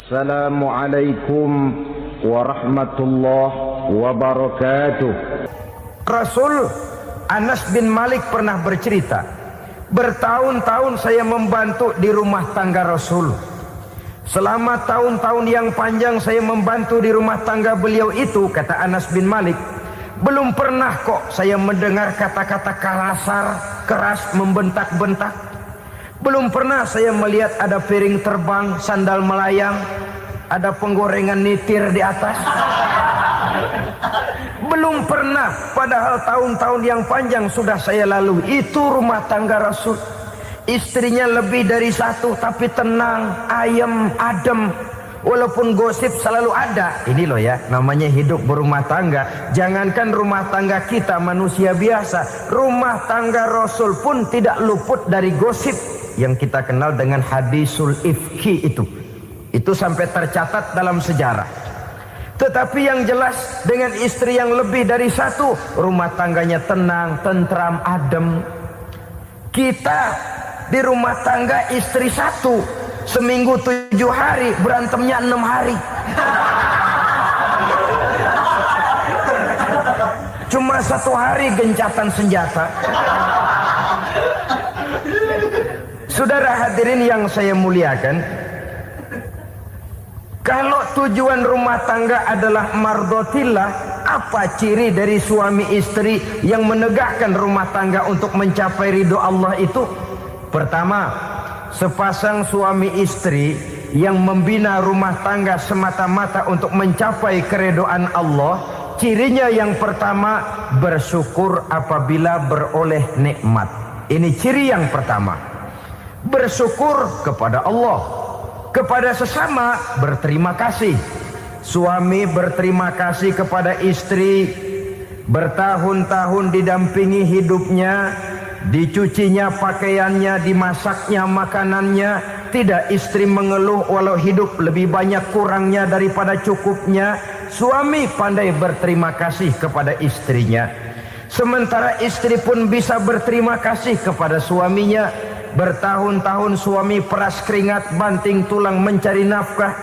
Assalamualaikum warahmatullahi wabarakatuh. Rasul Anas bin Malik pernah bercerita, bertahun-tahun saya membantu di rumah tangga Rasul. Selama tahun-tahun yang panjang saya membantu di rumah tangga beliau itu, kata Anas bin Malik, belum pernah kok saya mendengar kata-kata kasar, keras, membentak-bentak. Belum pernah saya melihat ada piring terbang, sandal melayang, ada penggorengan nitir di atas. Belum pernah, padahal tahun-tahun yang panjang sudah saya lalui. Itu rumah tangga Rasul. Istrinya lebih dari satu, tapi tenang, ayem, adem. Walaupun gosip selalu ada. Ini loh ya, namanya hidup berumah tangga. Jangankan rumah tangga kita manusia biasa, rumah tangga Rasul pun tidak luput dari gosip yang kita kenal dengan hadisul ifki itu. Itu sampai tercatat dalam sejarah. Tetapi yang jelas, dengan istri yang lebih dari satu, rumah tangganya tenang, tentram, adem. Kita di rumah tangga istri satu, seminggu 7 hari, berantemnya 6 hari. Cuma 1 hari gencatan senjata. Saudara hadirin yang saya muliakan, kalau tujuan rumah tangga adalah mardotillah, apa ciri dari suami istri yang menegakkan rumah tangga untuk mencapai ridho Allah itu? Pertama, sepasang suami istri yang membina rumah tangga semata-mata untuk mencapai keridhaan Allah, cirinya yang pertama, bersyukur apabila beroleh nikmat. Ini ciri yang pertama. Bersyukur kepada Allah, kepada sesama berterima kasih. Suami berterima kasih kepada istri, bertahun-tahun didampingi hidupnya, dicucinya pakaiannya, dimasaknya makanannya. Tidak istri mengeluh walau hidup lebih banyak kurangnya daripada cukupnya. Suami pandai berterima kasih kepada istrinya. Sementara istri pun bisa berterima kasih kepada suaminya. Bertahun-tahun suami peras keringat, banting tulang mencari nafkah,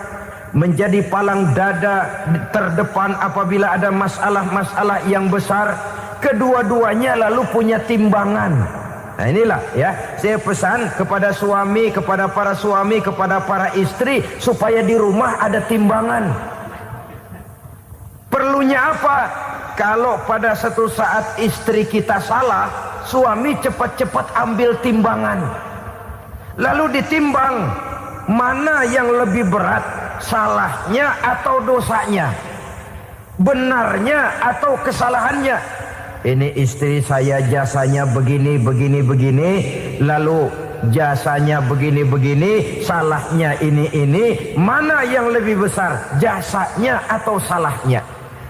menjadi palang dada terdepan apabila ada masalah-masalah yang besar. Kedua-duanya lalu punya timbangan. Nah inilah ya, saya pesan kepada suami, kepada para suami, kepada para istri, supaya di rumah ada timbangan. Perlunya apa? Kalau pada satu saat istri kita salah, suami cepat-cepat ambil timbangan, lalu ditimbang mana yang lebih berat, salahnya atau dosanya, benarnya atau kesalahannya. Ini istri saya jasanya begini, lalu jasanya begini, salahnya ini, mana yang lebih besar, jasanya atau salahnya?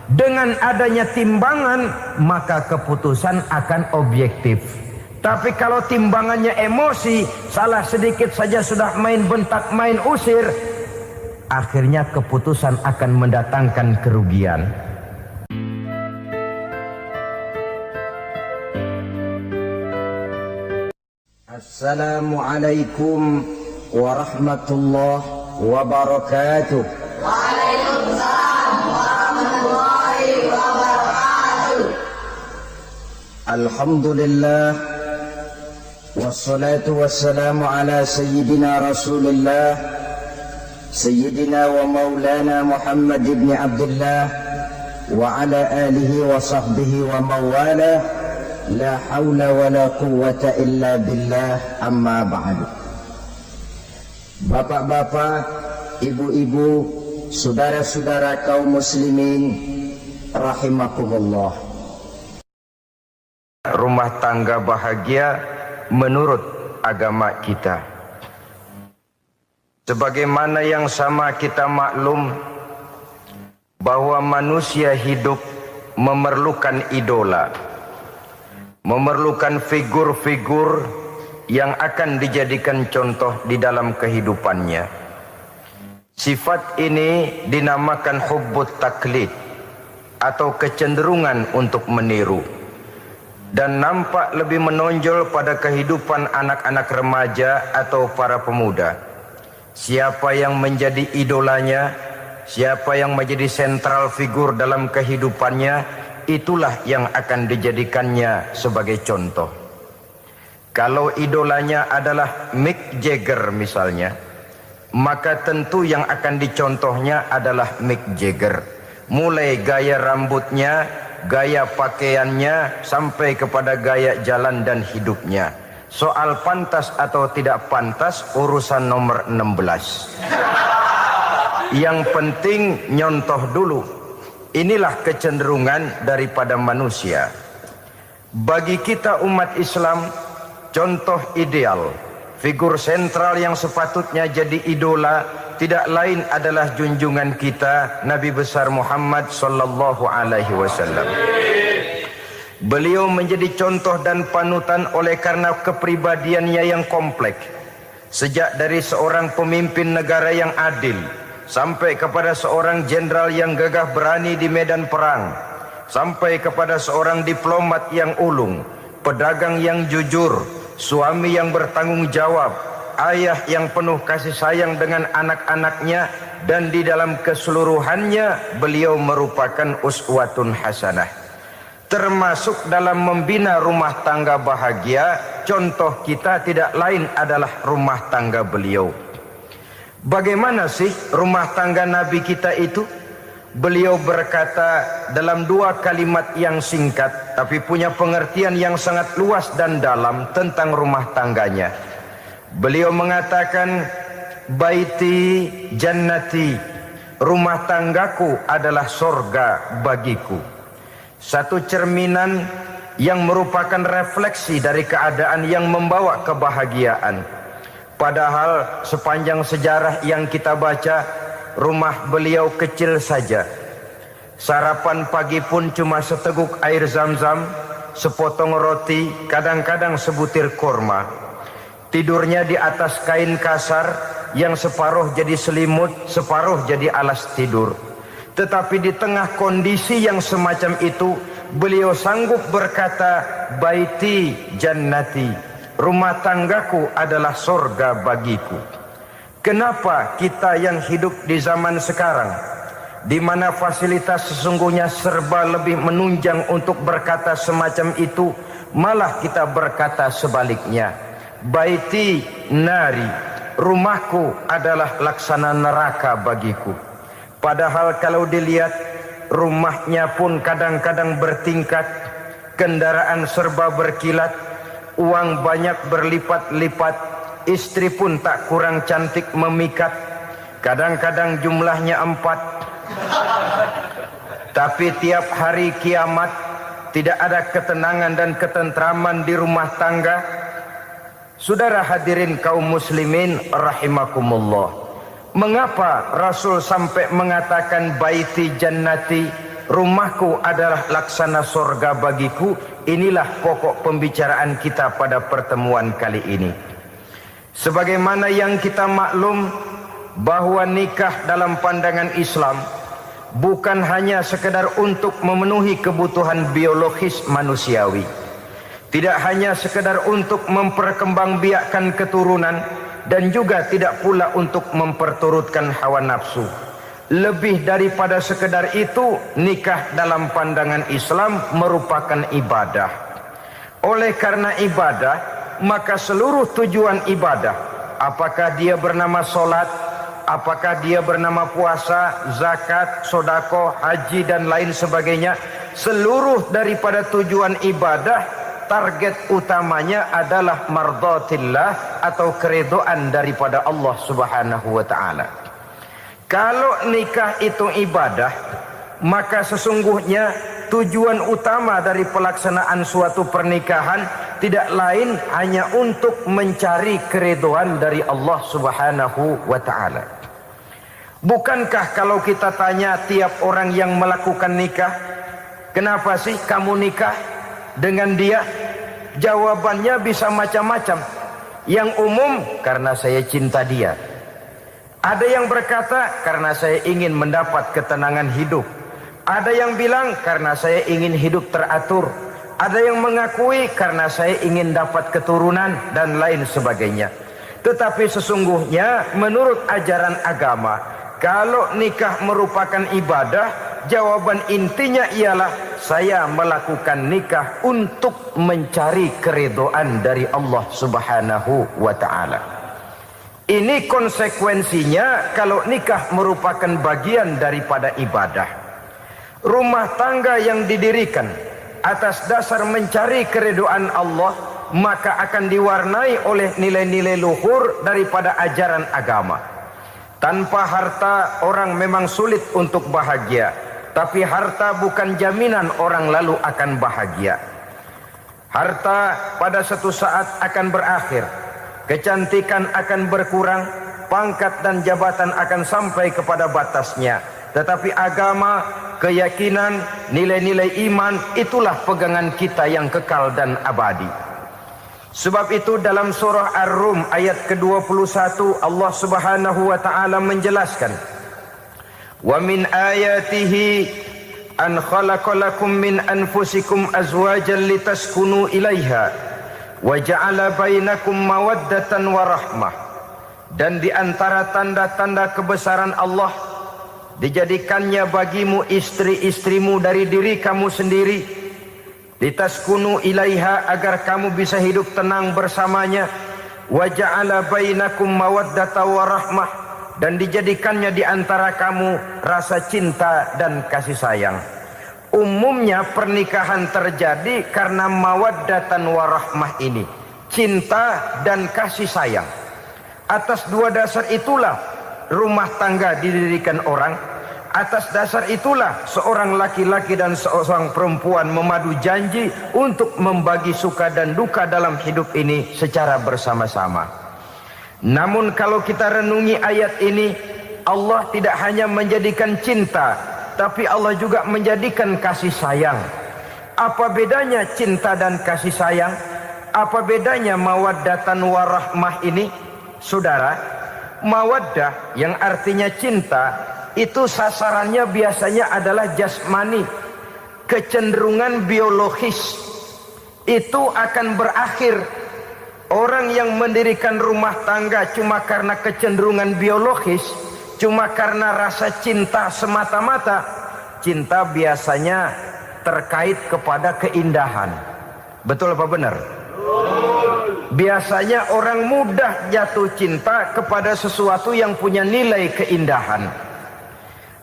Dengan adanya timbangan, maka keputusan akan objektif. Tapi kalau timbangannya emosi, salah sedikit saja sudah main bentak, main usir, akhirnya keputusan akan mendatangkan kerugian. Assalamualaikum warahmatullahi wabarakatuh. Waalaikumsalam warahmatullahi wabarakatuh. Alhamdulillah, wassalatu wassalamu ala sayyidina Rasulillah, sayyidina wa maulana Muhammad ibn Abdullah, wa ala alihi wa sahbihi wa mawalah. La hawla wa la quwwata illa billah, amma ba'du. Bapak-bapak, ibu-ibu, saudara-saudara kaum muslimin rahimakumullah. Rumah tangga bahagia menurut agama kita. Sebagaimana yang sama kita maklum bahwa manusia hidup memerlukan idola, memerlukan figur-figur yang akan dijadikan contoh di dalam kehidupannya. Sifat ini dinamakan hubbut taklid atau kecenderungan untuk meniru, dan nampak lebih menonjol pada kehidupan anak-anak remaja atau para pemuda. Siapa yang menjadi idolanya, siapa yang menjadi sentral figur dalam kehidupannya, itulah yang akan dijadikannya sebagai contoh. Kalau idolanya adalah Mick Jagger misalnya, maka tentu yang akan dicontohnya adalah Mick Jagger. Mulai gaya rambutnya, gaya pakaiannya, sampai kepada gaya jalan dan hidupnya. Soal pantas atau tidak pantas urusan nomor 16. Yang penting nyontoh dulu. Inilah kecenderungan daripada manusia. Bagi kita umat Islam, contoh ideal, figur sentral yang sepatutnya jadi idola tidak lain adalah junjungan kita Nabi besar Muhammad sallallahu alaihi wasallam. Beliau menjadi contoh dan panutan oleh karena kepribadiannya yang kompleks. Sejak dari seorang pemimpin negara yang adil sampai kepada seorang jenderal yang gagah berani di medan perang, sampai kepada seorang diplomat yang ulung, pedagang yang jujur, suami yang bertanggung jawab, ayah yang penuh kasih sayang dengan anak-anaknya, dan di dalam keseluruhannya beliau merupakan uswatun hasanah. Termasuk dalam membina rumah tangga bahagia, contoh kita tidak lain adalah rumah tangga beliau. Bagaimana sih rumah tangga Nabi kita itu? Beliau berkata dalam dua kalimat yang singkat tapi punya pengertian yang sangat luas dan dalam tentang rumah tangganya. Beliau mengatakan, baiti jannati, rumah tanggaku adalah sorga bagiku. Satu cerminan yang merupakan refleksi dari keadaan yang membawa kebahagiaan. Padahal sepanjang sejarah yang kita baca, rumah beliau kecil saja. Sarapan pagi pun cuma seteguk air zam-zam, sepotong roti, kadang-kadang sebutir kurma. Tidurnya di atas kain kasar yang separuh jadi selimut, separuh jadi alas tidur. Tetapi di tengah kondisi yang semacam itu, beliau sanggup berkata, baiti jannati, rumah tanggaku adalah sorga bagiku. Kenapa kita yang hidup di zaman sekarang, di mana fasilitas sesungguhnya serba lebih menunjang untuk berkata semacam itu, malah kita berkata sebaliknya, baiti nari, rumahku adalah laksana neraka bagiku. Padahal kalau dilihat, rumahnya pun kadang-kadang bertingkat, kendaraan serba berkilat, uang banyak berlipat-lipat, istri pun tak kurang cantik memikat, kadang-kadang jumlahnya 4. Tapi tiap hari kiamat tidak ada ketenangan dan ketentraman di rumah tangga. Saudara hadirin kaum muslimin rahimakumullah, mengapa Rasul sampai mengatakan baiti jannati, rumahku adalah laksana sorga bagiku? Inilah pokok pembicaraan kita pada pertemuan kali ini. Sebagaimana yang kita maklum bahwa nikah dalam pandangan Islam bukan hanya sekedar untuk memenuhi kebutuhan biologis manusiawi, tidak hanya sekedar untuk memperkembangbiakkan keturunan, dan juga tidak pula untuk memperturutkan hawa nafsu. Lebih daripada sekedar itu, nikah dalam pandangan Islam merupakan ibadah. Oleh karena ibadah, maka seluruh tujuan ibadah, apakah dia bernama solat, apakah dia bernama puasa, zakat, sodako, haji dan lain sebagainya, seluruh daripada tujuan ibadah, target utamanya adalah mardhatillah atau keridhaan daripada Allah Subhanahu wa taala. Kalau nikah itu ibadah, maka sesungguhnya tujuan utama dari pelaksanaan suatu pernikahan tidak lain hanya untuk mencari keridhaan dari Allah Subhanahu wa taala. Bukankah kalau kita tanya tiap orang yang melakukan nikah, kenapa sih kamu nikah dengan dia? Jawabannya bisa macam-macam. Yang umum, karena saya cinta dia. Ada yang berkata, karena saya ingin mendapat ketenangan hidup. Ada yang bilang, karena saya ingin hidup teratur. Ada yang mengakui, karena saya ingin dapat keturunan dan lain sebagainya. Tetapi sesungguhnya menurut ajaran agama, kalau nikah merupakan ibadah, jawaban intinya ialah saya melakukan nikah untuk mencari keridhaan dari Allah Subhanahu wa ta'ala. Ini konsekuensinya kalau nikah merupakan bagian daripada ibadah. Rumah tangga yang didirikan atas dasar mencari keridhaan Allah, maka akan diwarnai oleh nilai-nilai luhur daripada ajaran agama. Tanpa harta orang memang sulit untuk bahagia, tapi harta bukan jaminan orang lalu akan bahagia. Harta pada suatu saat akan berakhir, kecantikan akan berkurang, pangkat dan jabatan akan sampai kepada batasnya. Tetapi agama, keyakinan, nilai-nilai iman, itulah pegangan kita yang kekal dan abadi. Sebab itu dalam surah Ar-Rum ayat ke-21 Allah Subhanahu wa ta'ala menjelaskan, wa min ayatihi an khalaqalakum min anfusikum azwajan litaskunu ilaiha wa ja'ala bainakum mawaddatan wa rahmah. Dan di antara tanda-tanda kebesaran Allah, dijadikannya bagimu istri-istrimu dari diri kamu sendiri, litaskunu ilaiha, agar kamu bisa hidup tenang bersamanya, wa ja'ala bainakum mawaddata wa rahmah, dan dijadikannya di antara kamu rasa cinta dan kasih sayang. Umumnya pernikahan terjadi karena mawaddatan wa rahmah ini, cinta dan kasih sayang. Atas dua dasar itulah rumah tangga didirikan orang. Atas dasar itulah seorang laki-laki dan seorang perempuan memadu janji untuk membagi suka dan duka dalam hidup ini secara bersama-sama. Namun kalau kita renungi ayat ini, Allah tidak hanya menjadikan cinta, tapi Allah juga menjadikan kasih sayang. Apa bedanya cinta dan kasih sayang? Apa bedanya mawaddatan warahmah ini? Saudara, mawaddah yang artinya cinta, itu sasarannya biasanya adalah jasmani, kecenderungan biologis. Itu akan berakhir. Orang yang mendirikan rumah tangga cuma karena kecenderungan biologis, cuma karena rasa cinta semata-mata, cinta biasanya terkait kepada keindahan. Betul apa benar? Biasanya orang mudah jatuh cinta kepada sesuatu yang punya nilai keindahan.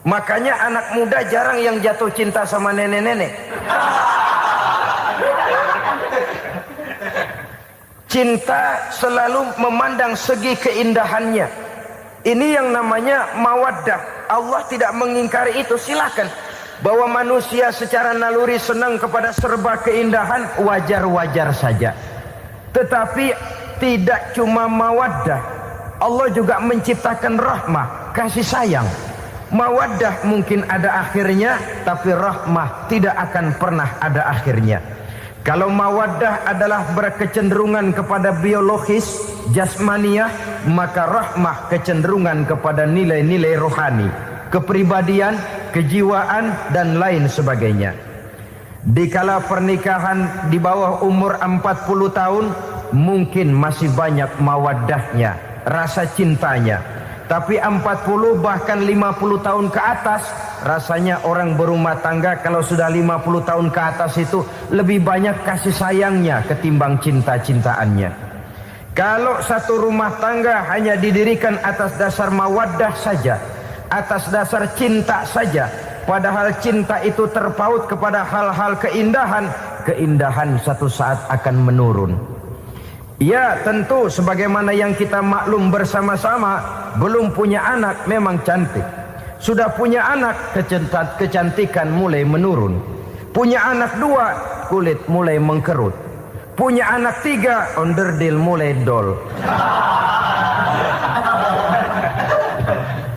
Makanya anak muda jarang yang jatuh cinta sama nenek-nenek. Cinta selalu memandang segi keindahannya. Ini yang namanya mawaddah. Allah tidak mengingkari itu, silakan. Bahwa manusia secara naluri senang kepada serba keindahan, wajar-wajar saja. Tetapi tidak cuma mawaddah, Allah juga menciptakan rahmah, kasih sayang. Mawaddah mungkin ada akhirnya, tapi rahmah tidak akan pernah ada akhirnya. Kalau mawaddah adalah berkecenderungan kepada biologis, jasmaniah, maka rahmah kecenderungan kepada nilai-nilai rohani, kepribadian, kejiwaan, dan lain sebagainya. Dikala pernikahan di bawah umur 40 tahun, mungkin masih banyak mawaddahnya, rasa cintanya. Tapi 40 bahkan 50 tahun ke atas, rasanya orang berumah tangga kalau sudah 50 tahun ke atas itu lebih banyak kasih sayangnya ketimbang cinta-cintaannya. Kalau satu rumah tangga hanya didirikan atas dasar mawaddah saja, atas dasar cinta saja, padahal cinta itu terpaut kepada hal-hal keindahan, keindahan satu saat akan menurun. Ya, tentu sebagaimana yang kita maklum bersama-sama, belum punya anak memang cantik. Sudah punya anak, kecantikan mulai menurun. Punya anak 2, kulit mulai mengkerut. Punya anak 3, onderdil mulai dol.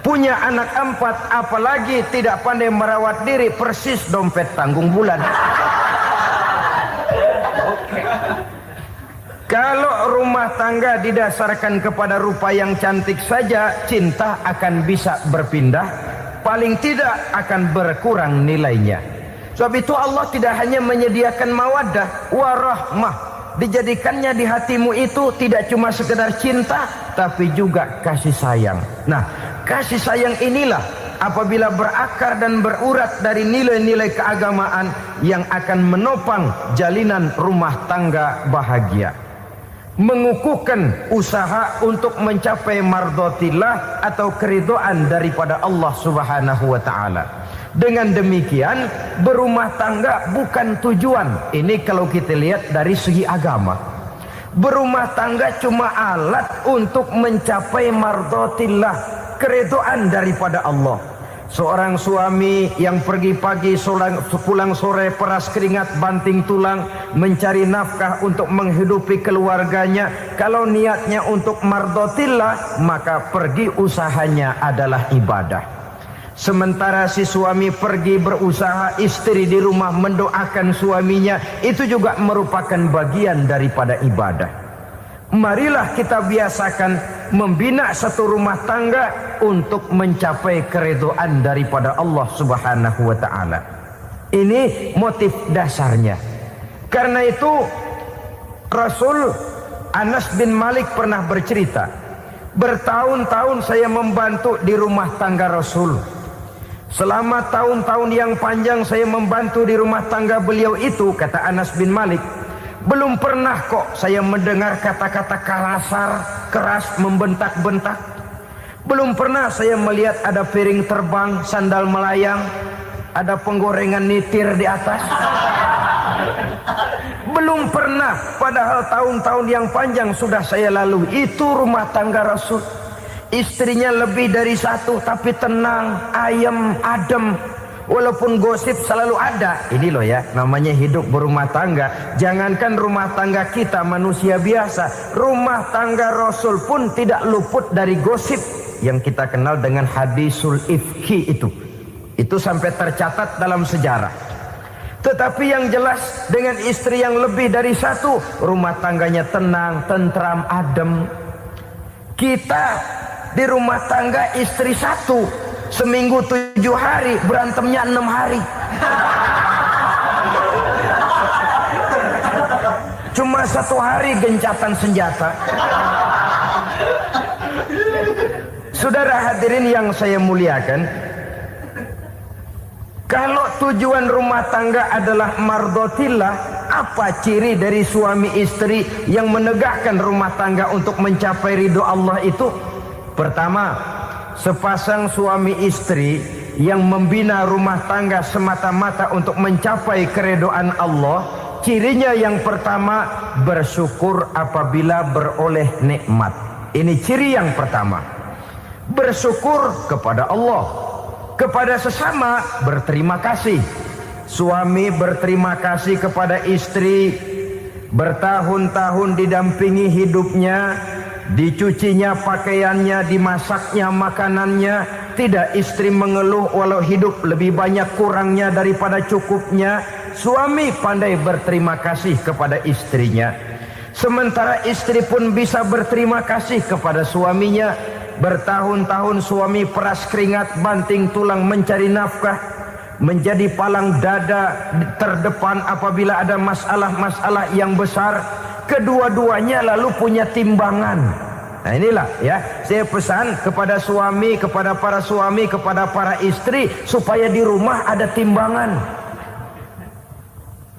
Punya anak 4, apalagi tidak pandai merawat diri, persis dompet tanggung bulan. Kalau rumah tangga didasarkan kepada rupa yang cantik saja, cinta akan bisa berpindah, paling tidak akan berkurang nilainya. Sebab itu Allah tidak hanya menyediakan mawaddah, warahmah, dijadikannya di hatimu itu tidak cuma sekedar cinta, tapi juga kasih sayang. Nah, kasih sayang inilah apabila berakar dan berurat dari nilai-nilai keagamaan yang akan menopang jalinan rumah tangga bahagia, mengukuhkan usaha untuk mencapai mardhatillah atau keridhaan daripada Allah Subhanahu wa taala. Dengan demikian, berumah tangga bukan tujuan. Ini kalau kita lihat dari segi agama. Berumah tangga cuma alat untuk mencapai mardhatillah, keridhaan daripada Allah. Seorang suami yang pergi pagi pulang sore peras keringat banting tulang mencari nafkah untuk menghidupi keluarganya, kalau niatnya untuk mardhatillah, maka pergi usahanya adalah ibadah. Sementara si suami pergi berusaha, istri di rumah mendoakan suaminya, itu juga merupakan bagian daripada ibadah. Marilah kita biasakan membina satu rumah tangga untuk mencapai keridhaan daripada Allah Subhanahu wa taala. Ini motif dasarnya. Karena itu Rasul Anas bin Malik pernah bercerita, bertahun-tahun saya membantu di rumah tangga Rasul. Selama tahun-tahun yang panjang saya membantu di rumah tangga beliau itu, kata Anas bin Malik, belum pernah kok saya mendengar kata-kata kasar, keras, membentak-bentak. Belum pernah saya melihat ada piring terbang, sandal melayang, ada penggorengan nitir di atas. Belum pernah, padahal tahun-tahun yang panjang sudah saya lalui. Itu rumah tangga Rasul. Istrinya lebih dari satu, tapi tenang, ayem, adem. Walaupun gosip selalu ada. Ini loh ya, namanya hidup berumah tangga. Jangankan rumah tangga kita manusia biasa, rumah tangga Rasul pun tidak luput dari gosip yang kita kenal dengan hadisul ifki itu. Itu sampai tercatat dalam sejarah. Tetapi yang jelas, dengan istri yang lebih dari satu, rumah tangganya tenang, tentram, adem. Kita di rumah tangga istri satu, seminggu 7 hari, berantemnya 6 hari. Cuma 1 hari gencatan senjata. Saudara hadirin yang saya muliakan, kalau tujuan rumah tangga adalah mardhatillah, apa ciri dari suami istri yang menegakkan rumah tangga untuk mencapai ridho Allah itu? Pertama, sepasang suami istri yang membina rumah tangga semata-mata untuk mencapai keridhaan Allah, cirinya yang pertama, bersyukur apabila beroleh nikmat. Ini ciri yang pertama. Bersyukur kepada Allah, kepada sesama berterima kasih. Suami berterima kasih kepada istri, bertahun-tahun didampingi hidupnya, dicucinya pakaiannya, dimasaknya makanannya. Tidak istri mengeluh walau hidup lebih banyak kurangnya daripada cukupnya. Suami pandai berterima kasih kepada istrinya. Sementara istri pun bisa berterima kasih kepada suaminya. Bertahun-tahun suami peras keringat, banting tulang mencari nafkah, menjadi palang dada terdepan apabila ada masalah-masalah yang besar. Kedua-duanya lalu punya timbangan. Nah inilah ya, saya pesan kepada suami, kepada para suami, kepada para istri, supaya di rumah ada timbangan.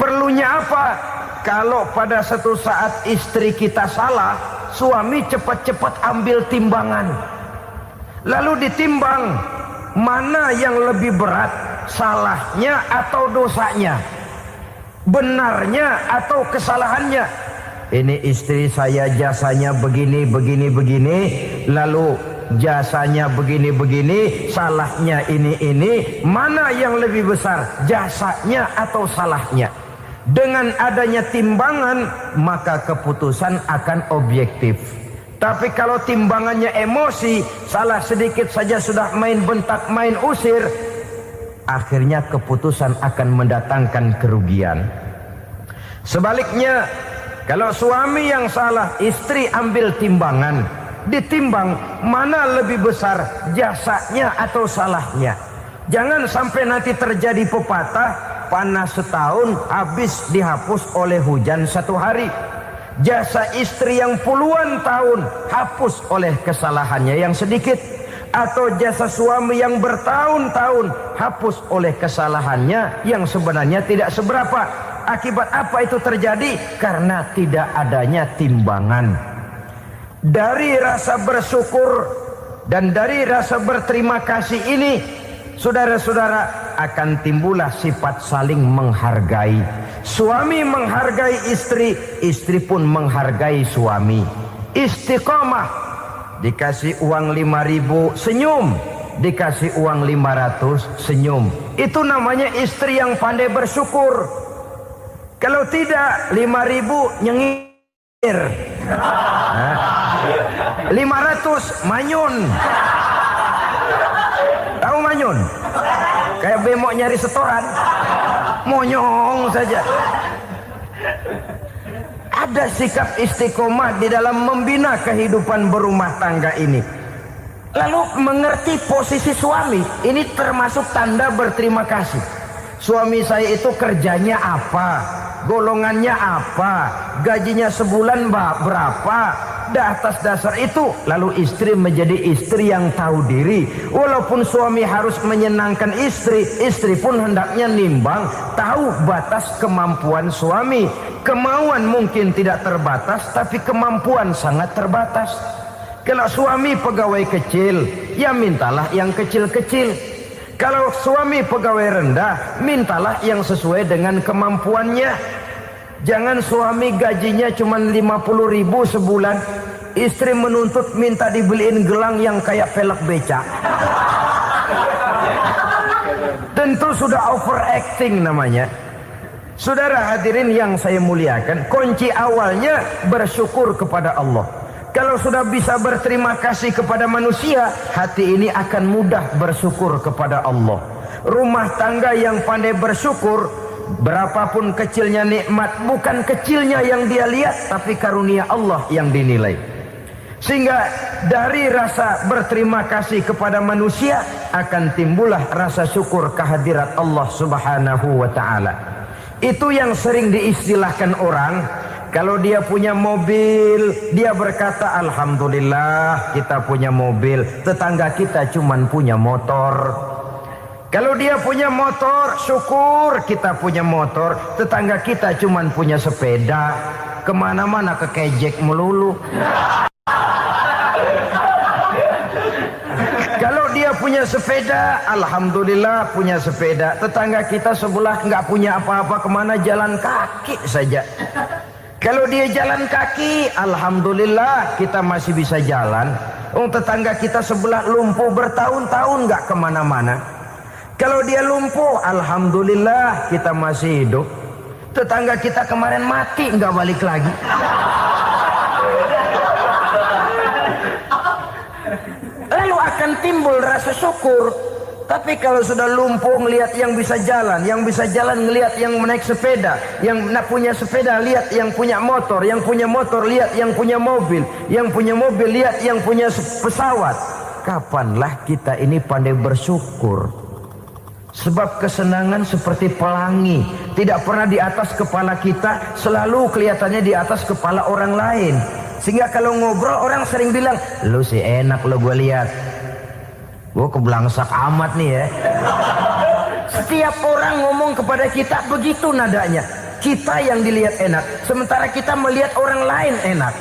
Perlunya apa? Kalau pada satu saat istri kita salah, suami cepat-cepat ambil timbangan, lalu ditimbang mana yang lebih berat, salahnya atau dosanya, benarnya atau kesalahannya. Ini istri saya jasanya begini, begini, begini, lalu jasanya begini, begini, salahnya ini, mana yang lebih besar, jasanya atau salahnya? Dengan adanya timbangan, maka keputusan akan objektif. Tapi kalau timbangannya emosi, salah sedikit saja sudah main bentak, main usir, akhirnya keputusan akan mendatangkan kerugian. Sebaliknya, kalau suami yang salah, istri ambil timbangan, ditimbang mana lebih besar, jasanya atau salahnya. Jangan sampai nanti terjadi pepatah, panas setahun habis dihapus oleh hujan 1 hari. jasa istri yang puluhan tahun hapus oleh kesalahannya yang sedikit, atau jasa suami yang bertahun-tahun hapus oleh kesalahannya yang sebenarnya tidak seberapa. Akibat apa itu terjadi? Karena tidak adanya timbangan. Dari rasa bersyukur dan dari rasa berterima kasih ini, saudara-saudara, akan timbullah sifat saling menghargai. Suami menghargai istri, istri pun menghargai suami. Istiqomah, dikasih uang 5.000 senyum, dikasih uang 500 senyum. Itu namanya istri yang pandai bersyukur. Kalau tidak 5.000 nyengir, 500 manyun. Tahu manyun? Kayak bemok nyari setoran, monyong saja. Ada sikap istiqomah di dalam membina kehidupan berumah tangga ini. Lalu mengerti posisi suami, ini termasuk tanda berterima kasih. Suami saya itu kerjanya apa, golongannya apa, gajinya sebulan berapa. Atas dasar itu lalu istri menjadi istri yang tahu diri. Walaupun suami harus menyenangkan istri, istri pun hendaknya nimbang, tahu batas kemampuan suami. Kemauan mungkin tidak terbatas, tapi kemampuan sangat terbatas. Kalau suami pegawai kecil, ya mintalah yang kecil-kecil. Kalau suami pegawai rendah, mintalah yang sesuai dengan kemampuannya. Jangan suami gajinya cuma 50.000 sebulan, istri menuntut minta dibeliin gelang yang kayak velg becak. Tentu sudah overacting namanya. Saudara hadirin yang saya muliakan, kunci awalnya bersyukur kepada Allah. Kalau sudah bisa berterima kasih kepada manusia, hati ini akan mudah bersyukur kepada Allah. Rumah tangga yang pandai bersyukur, berapapun kecilnya nikmat, bukan kecilnya yang dia lihat, tapi karunia Allah yang dinilai. Sehingga dari rasa berterima kasih kepada manusia akan timbullah rasa syukur kehadirat Allah Subhanahu wa ta'ala. Itu yang sering diistilahkan orang, kalau dia punya mobil, dia berkata alhamdulillah kita punya mobil, tetangga kita cuman punya motor. Kalau dia punya motor, syukur kita punya motor, tetangga kita cuman punya sepeda, kemana-mana kekejek melulu. Kalau dia punya sepeda, alhamdulillah punya sepeda, tetangga kita sebelah nggak punya apa-apa, kemana jalan kaki saja. Kalau dia jalan kaki, alhamdulillah kita masih bisa jalan. Tetangga kita sebelah lumpuh bertahun-tahun nggak kemana-mana. Kalau dia lumpuh, alhamdulillah kita masih hidup. Tetangga kita kemarin mati nggak balik lagi. Lalu akan timbul rasa syukur. Tapi kalau sudah lumpuh ngelihat yang bisa jalan ngelihat yang menaik sepeda, yang punya sepeda lihat yang punya motor lihat yang punya mobil lihat yang punya pesawat. Kapanlah kita ini pandai bersyukur? Sebab kesenangan seperti pelangi, tidak pernah di atas kepala kita, selalu kelihatannya di atas kepala orang lain. Sehingga kalau ngobrol orang sering bilang, lu sih enak lo gue lihat, gue keblangsak amat nih ya. Setiap orang ngomong kepada kita begitu nadanya. Kita yang dilihat enak, sementara kita melihat orang lain enak.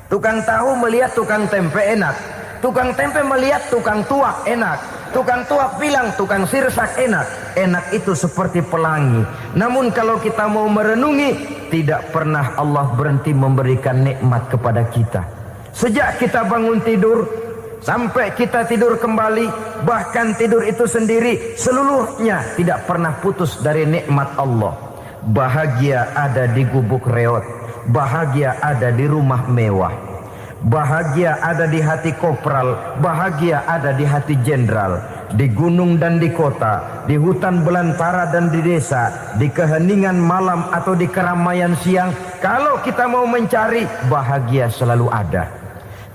Tukang tahu melihat tukang tempe enak, tukang tempe melihat tukang tuak enak, tukang tuak bilang tukang sirsak enak. Enak itu seperti pelangi. Namun kalau kita mau merenungi, tidak pernah Allah berhenti memberikan nikmat kepada kita. Sejak kita bangun tidur sampai kita tidur kembali, bahkan tidur itu sendiri, seluruhnya tidak pernah putus dari nikmat Allah. Bahagia ada di gubuk reot, bahagia ada di rumah mewah, bahagia ada di hati kopral, bahagia ada di hati jenderal, di gunung dan di kota, di hutan belantara dan di desa, di keheningan malam atau di keramaian siang. Kalau kita mau mencari, bahagia selalu ada.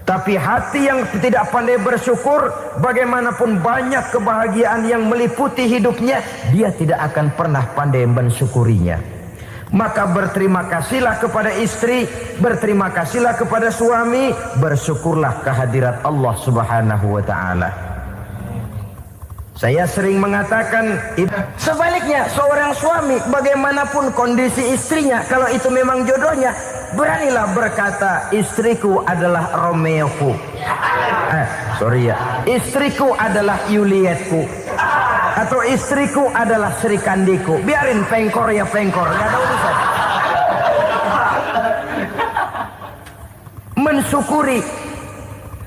Tapi hati yang tidak pandai bersyukur, bagaimanapun banyak kebahagiaan yang meliputi hidupnya, dia tidak akan pernah pandai mensyukurinya. Maka berterima kasihlah kepada istri, berterima kasihlah kepada suami, bersyukurlah kehadirat Allah Subhanahu wa taala. Saya sering mengatakan, sebaliknya seorang suami bagaimanapun kondisi istrinya, kalau itu memang jodohnya, beranilah berkata, istriku adalah Romeoku. Istriku adalah Julietku. Atau istriku adalah Sri Kandiku. Biarin pengkor ya pengkor, gak ada urusan. Mensyukuri.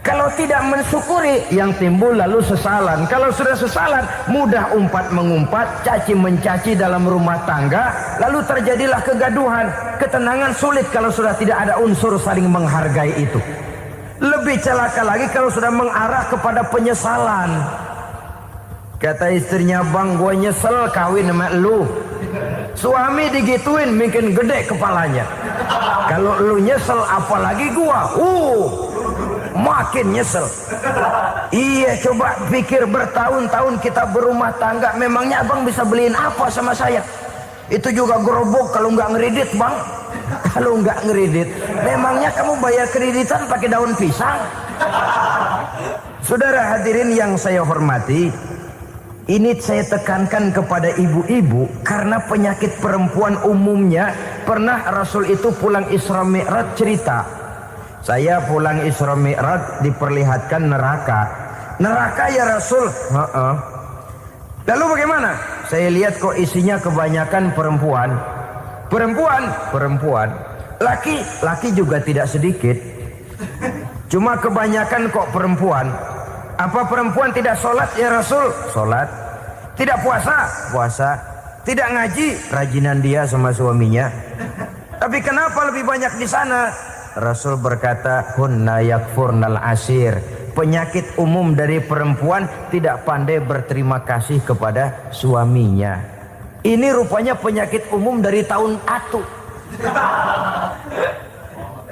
Kalau tidak mensyukuri, yang timbul lalu sesalan. Kalau sudah sesalan, mudah umpat mengumpat, caci mencaci dalam rumah tangga, lalu terjadilah kegaduhan. Ketenangan sulit kalau sudah tidak ada unsur saling menghargai itu. Lebih celaka lagi kalau sudah mengarah kepada penyesalan. Kata istrinya, bang, gue nyesel kawin sama lu. Suami digituin mungkin gede kepalanya. Kalau lu nyesel apalagi gua, makin nyesel. Iya, coba pikir bertahun-tahun kita berumah tangga, memangnya abang bisa beliin apa sama saya? Itu juga gerobok kalau nggak ngeridit, bang. Kalau nggak ngeridit, memangnya kamu bayar kreditan pakai daun pisang? Saudara hadirin yang saya hormati, ini saya tekankan kepada ibu-ibu karena penyakit perempuan umumnya. Pernah Rasul itu pulang Isra Mi'raj cerita, saya pulang Isra Mi'raj diperlihatkan neraka. Neraka ya Rasul? Lalu bagaimana? Saya lihat kok isinya kebanyakan perempuan. Perempuan. Laki juga tidak sedikit. Cuma kebanyakan kok perempuan. Apa perempuan tidak sholat ya Rasul? Sholat. Tidak puasa? Puasa. Tidak ngaji? Rajinan dia sama suaminya. Tapi kenapa lebih banyak di sana? Rasul berkata, hunna yakfurnal ashir. Penyakit umum dari perempuan tidak pandai berterima kasih kepada suaminya. Ini rupanya penyakit umum dari tahun atu.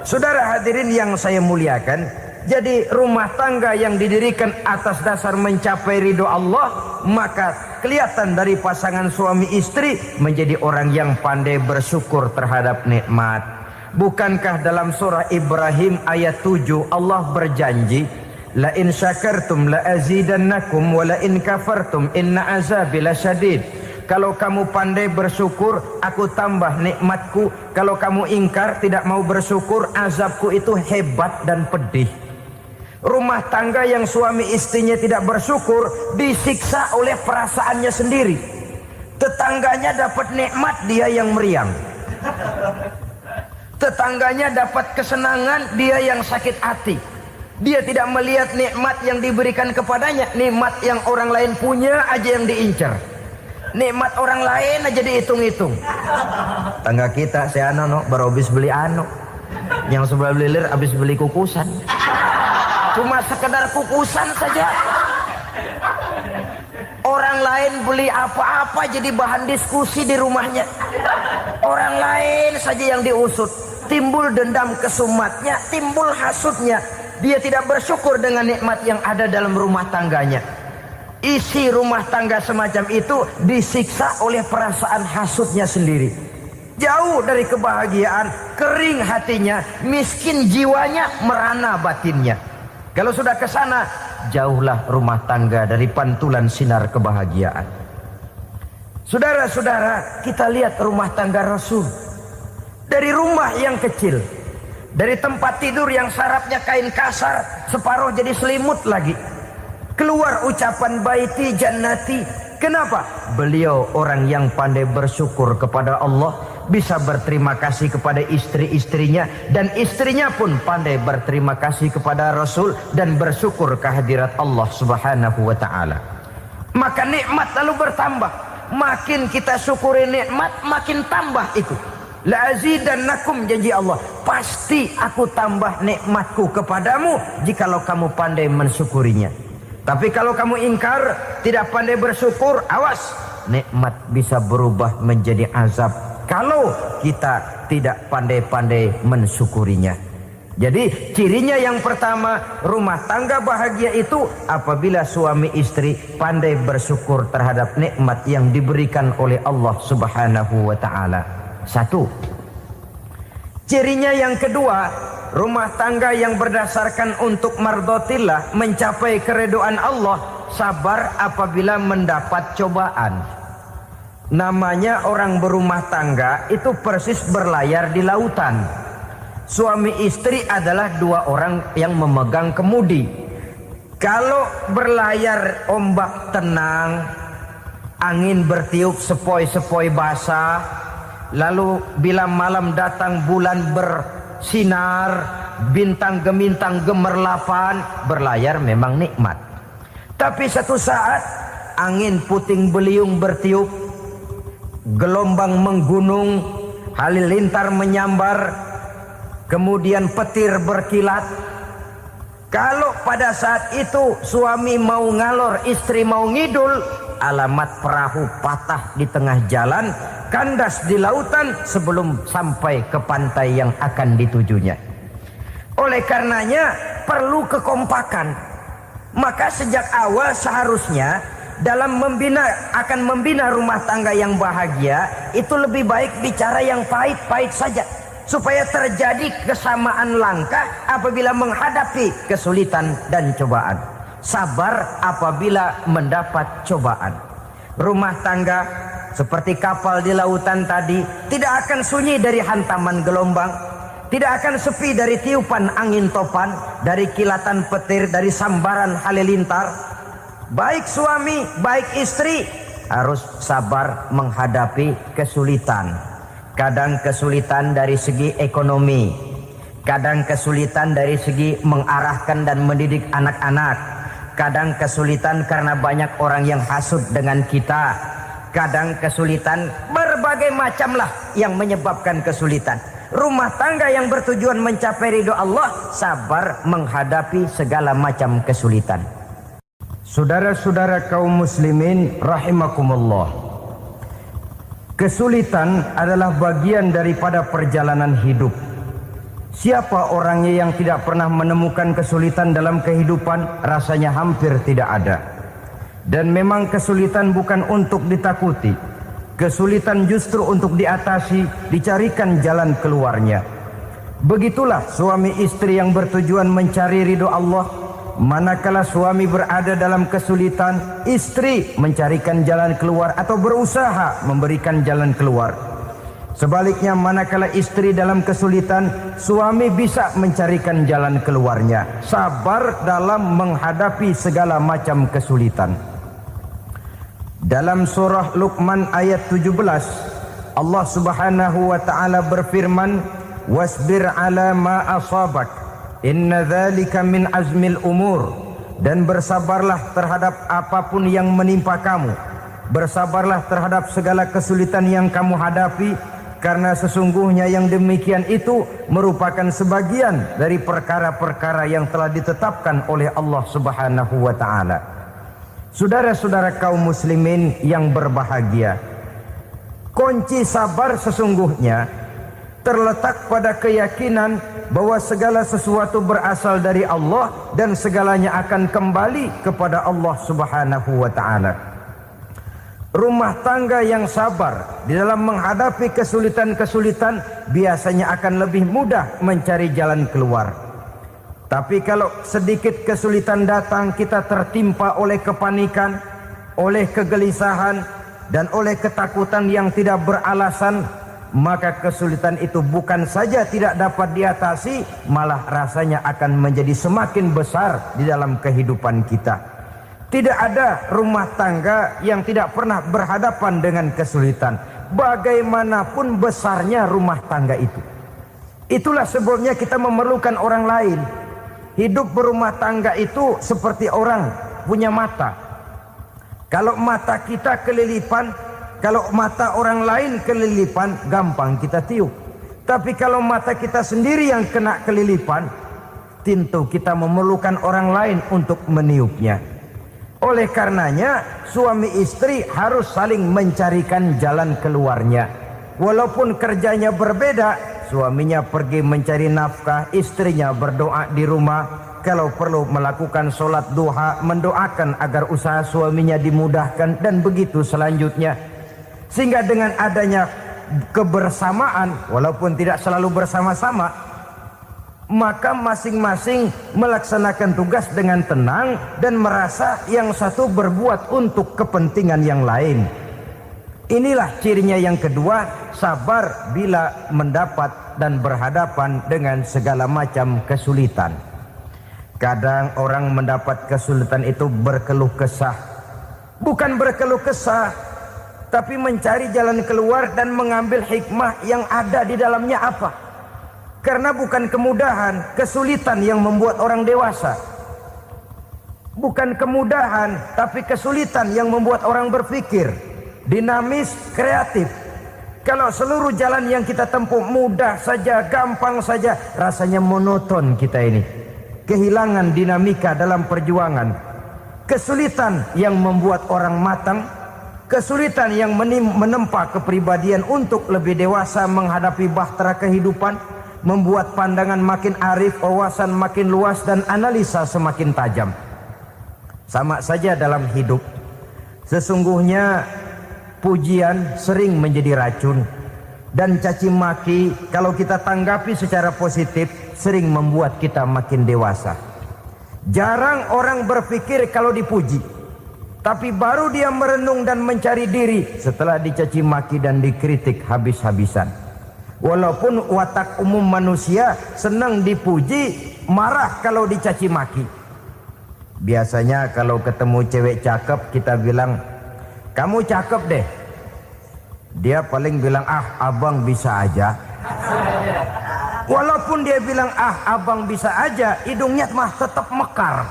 Saudara hadirin yang saya muliakan, jadi rumah tangga yang didirikan atas dasar mencapai ridho Allah, maka kelihatan dari pasangan suami istri menjadi orang yang pandai bersyukur terhadap nikmat. Bukankah dalam surah Ibrahim ayat 7 Allah berjanji, la in syakartum la azidannakum wa la in kafartum inna azabi lasyadid. Kalau kamu pandai bersyukur, aku tambah nikmatku. Kalau kamu ingkar, tidak mau bersyukur, azabku itu hebat dan pedih. Rumah tangga yang suami istrinya tidak bersyukur disiksa oleh perasaannya sendiri. Tetangganya dapat nikmat, dia yang meriang. Tetangganya dapat kesenangan, dia yang sakit hati. Dia tidak melihat nikmat yang diberikan kepadanya. Nikmat yang orang lain punya aja yang diincar. Nikmat orang lain aja dihitung-hitung. Tangga kita, saya baru habis beli yang sebelah belilir habis beli kukusan. Cuma sekedar kukusan saja. Orang lain beli apa-apa jadi bahan diskusi di rumahnya. Orang lain saja yang diusut. Timbul dendam kesumatnya, timbul hasutnya. Dia tidak bersyukur dengan nikmat yang ada dalam rumah tangganya. Isi rumah tangga semacam itu disiksa oleh perasaan hasutnya sendiri. Jauh dari kebahagiaan, kering hatinya, miskin jiwanya, merana batinnya. Kalau sudah ke sana, jauhlah rumah tangga dari pantulan sinar kebahagiaan. Saudara-saudara, kita lihat rumah tangga Rasul. Dari rumah yang kecil, dari tempat tidur yang sarapnya kain kasar, separuh jadi selimut lagi, keluar ucapan baiti jannati. Kenapa? Beliau orang yang pandai bersyukur kepada Allah, bisa berterima kasih kepada istri-istrinya, dan istrinya pun pandai berterima kasih kepada Rasul dan bersyukur kehadirat Allah Subhanahu wa taala. Maka nikmat lalu bertambah. Makin kita syukuri nikmat, makin tambah itu. La azidannakum, janji Allah, pasti aku tambah nikmatku kepadamu jikalau kamu pandai mensyukurinya. Tapi kalau kamu ingkar, tidak pandai bersyukur, awas, nikmat bisa berubah menjadi azab kalau kita tidak pandai-pandai mensyukurinya. Jadi cirinya yang pertama, rumah tangga bahagia itu apabila suami istri pandai bersyukur terhadap nikmat yang diberikan oleh Allah Subhanahu wa taala. Satu. Cirinya yang kedua, rumah tangga yang berdasarkan untuk mardotillah, mencapai keridhaan Allah, sabar apabila mendapat cobaan. Namanya orang berumah tangga itu persis berlayar di lautan. Suami istri adalah dua orang yang memegang kemudi. Kalau berlayar ombak tenang, angin bertiup sepoi-sepoi basah, lalu bila malam datang bulan bersinar, bintang gemintang gemerlapan, berlayar memang nikmat. Tapi satu saat angin puting beliung bertiup, gelombang menggunung, halilintar menyambar, kemudian petir berkilat. Kalau pada saat itu suami mau ngalor, istri mau ngidul, alamat perahu patah di tengah jalan, kandas di lautan sebelum sampai ke pantai yang akan ditujunya. Oleh karenanya perlu kekompakan. Maka sejak awal seharusnya dalam akan membina rumah tangga yang bahagia, itu lebih baik bicara yang pahit-pahit saja, supaya terjadi kesamaan langkah apabila menghadapi kesulitan dan cobaan. Sabar apabila mendapat cobaan. Rumah tangga seperti kapal di lautan tadi tidak akan sunyi dari hantaman gelombang, tidak akan sepi dari tiupan angin topan, dari kilatan petir, dari sambaran halilintar. Baik suami, baik istri harus sabar menghadapi kesulitan. Kadang kesulitan dari segi ekonomi, kadang kesulitan dari segi mengarahkan dan mendidik anak-anak, kadang kesulitan karena banyak orang yang hasut dengan kita, kadang kesulitan berbagai macamlah yang menyebabkan kesulitan. Rumah tangga yang bertujuan mencapai ridho Allah, sabar menghadapi segala macam kesulitan. Saudara-saudara kaum muslimin rahimakumullah, kesulitan adalah bagian daripada perjalanan hidup. Siapa orangnya yang tidak pernah menemukan kesulitan dalam kehidupan? Rasanya hampir tidak ada. Dan memang kesulitan bukan untuk ditakuti. Kesulitan justru untuk diatasi, dicarikan jalan keluarnya. Begitulah suami istri yang bertujuan mencari ridho Allah. Manakala suami berada dalam kesulitan, istri mencarikan jalan keluar atau berusaha memberikan jalan keluar. Sebaliknya, manakala istri dalam kesulitan, suami bisa mencarikan jalan keluarnya. Sabar dalam menghadapi segala macam kesulitan. Dalam surah Luqman ayat 17, Allah Subhanahu wa taala berfirman, "Wasbir 'ala ma asabak, inna dzalika min azmil umur." Dan bersabarlah terhadap apapun yang menimpa kamu. Bersabarlah terhadap segala kesulitan yang kamu hadapi, karena sesungguhnya yang demikian itu merupakan sebagian dari perkara-perkara yang telah ditetapkan oleh Allah Subhanahu wa taala. Saudara-saudara kaum muslimin yang berbahagia, kunci sabar sesungguhnya terletak pada keyakinan bahwa segala sesuatu berasal dari Allah dan segalanya akan kembali kepada Allah Subhanahu wa taala. Rumah tangga yang sabar di dalam menghadapi kesulitan-kesulitan biasanya akan lebih mudah mencari jalan keluar. Tapi kalau sedikit kesulitan datang, kita tertimpa oleh kepanikan, oleh kegelisahan, dan oleh ketakutan yang tidak beralasan, maka kesulitan itu bukan saja tidak dapat diatasi, malah rasanya akan menjadi semakin besar di dalam kehidupan kita. Tidak ada rumah tangga yang tidak pernah berhadapan dengan kesulitan, bagaimanapun besarnya rumah tangga itu. Itulah sebabnya kita memerlukan orang lain. Hidup berumah tangga itu seperti orang punya mata. Kalau mata kita kelilipan, kalau mata orang lain kelilipan, gampang kita tiup. Tapi kalau mata kita sendiri yang kena kelilipan, tentu kita memerlukan orang lain untuk meniupnya. Oleh karenanya, suami istri harus saling mencarikan jalan keluarnya. Walaupun kerjanya berbeda, suaminya pergi mencari nafkah, istrinya berdoa di rumah. Kalau perlu melakukan sholat duha, mendoakan agar usaha suaminya dimudahkan, dan begitu selanjutnya. Sehingga dengan adanya kebersamaan walaupun tidak selalu bersama-sama, maka masing-masing melaksanakan tugas dengan tenang dan merasa yang satu berbuat untuk kepentingan yang lain. Inilah cirinya yang kedua, sabar bila mendapat dan berhadapan dengan segala macam kesulitan. Kadang orang mendapat kesulitan itu berkeluh kesah. Bukan berkeluh kesah, tapi mencari jalan keluar dan mengambil hikmah yang ada di dalamnya apa. Karena bukan kemudahan, kesulitan yang membuat orang dewasa. Bukan kemudahan, tapi kesulitan yang membuat orang berpikir, dinamis, kreatif. Kalau seluruh jalan yang kita tempuh mudah saja, gampang saja, rasanya monoton kita ini. Kehilangan dinamika dalam perjuangan. Kesulitan yang membuat orang matang, kesulitan yang menempa kepribadian untuk lebih dewasa menghadapi bahtera kehidupan, membuat pandangan makin arif, wawasan makin luas, dan analisa semakin tajam. Sama saja dalam hidup. Sesungguhnya pujian sering menjadi racun, dan caci maki kalau kita tanggapi secara positif sering membuat kita makin dewasa. Jarang orang berpikir kalau dipuji, tapi baru dia merenung dan mencari diri setelah dicaci maki dan dikritik habis-habisan. Walaupun watak umum manusia senang dipuji, marah kalau dicaci maki. Biasanya kalau ketemu cewek cakep kita bilang, kamu cakep deh. Dia paling bilang, ah abang bisa aja. Walaupun dia bilang, ah abang bisa aja, hidungnya mah tetap mekar.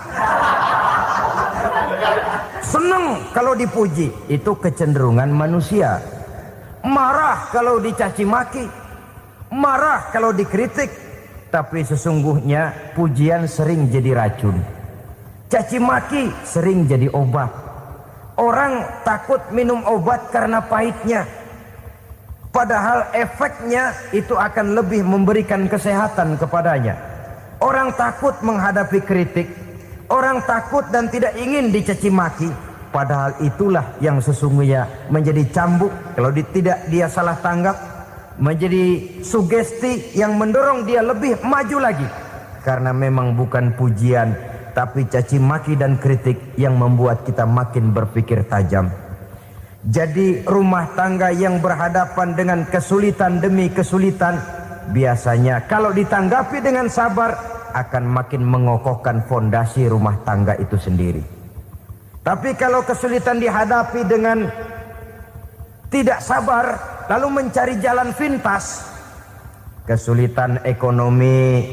Senang kalau dipuji, itu kecenderungan manusia. Marah kalau dicaci maki, marah kalau dikritik. Tapi sesungguhnya pujian sering jadi racun, caci maki sering jadi obat. Orang takut minum obat karena pahitnya, padahal efeknya itu akan lebih memberikan kesehatan kepadanya. Orang takut menghadapi kritik, orang takut dan tidak ingin dicaci maki, padahal itulah yang sesungguhnya menjadi cambuk kalau tidak dia salah tanggap, menjadi sugesti yang mendorong dia lebih maju lagi. Karena memang bukan pujian, tapi caci maki dan kritik yang membuat kita makin berpikir tajam. Jadi rumah tangga yang berhadapan dengan kesulitan demi kesulitan, biasanya kalau ditanggapi dengan sabar akan makin mengokohkan fondasi rumah tangga itu sendiri. Tapi kalau kesulitan dihadapi dengan tidak sabar, lalu mencari jalan pintas, kesulitan ekonomi,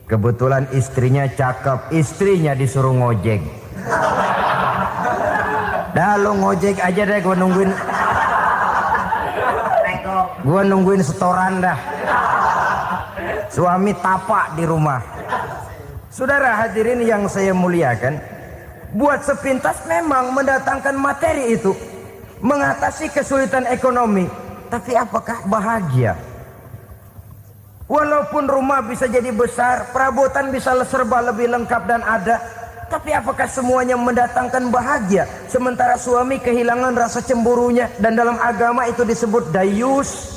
kebetulan istrinya cakep, istrinya disuruh ngojek. Dah lu ngojek aja deh, gua nungguin setoran dah. Suami tapak di rumah. Saudara hadirin yang saya muliakan, buat sepintas memang mendatangkan materi itu, mengatasi kesulitan ekonomi, tapi apakah bahagia? Walaupun rumah bisa jadi besar, perabotan bisa serba lebih lengkap dan ada, tapi apakah semuanya mendatangkan bahagia? Sementara suami kehilangan rasa cemburunya, dan dalam agama itu disebut dayus.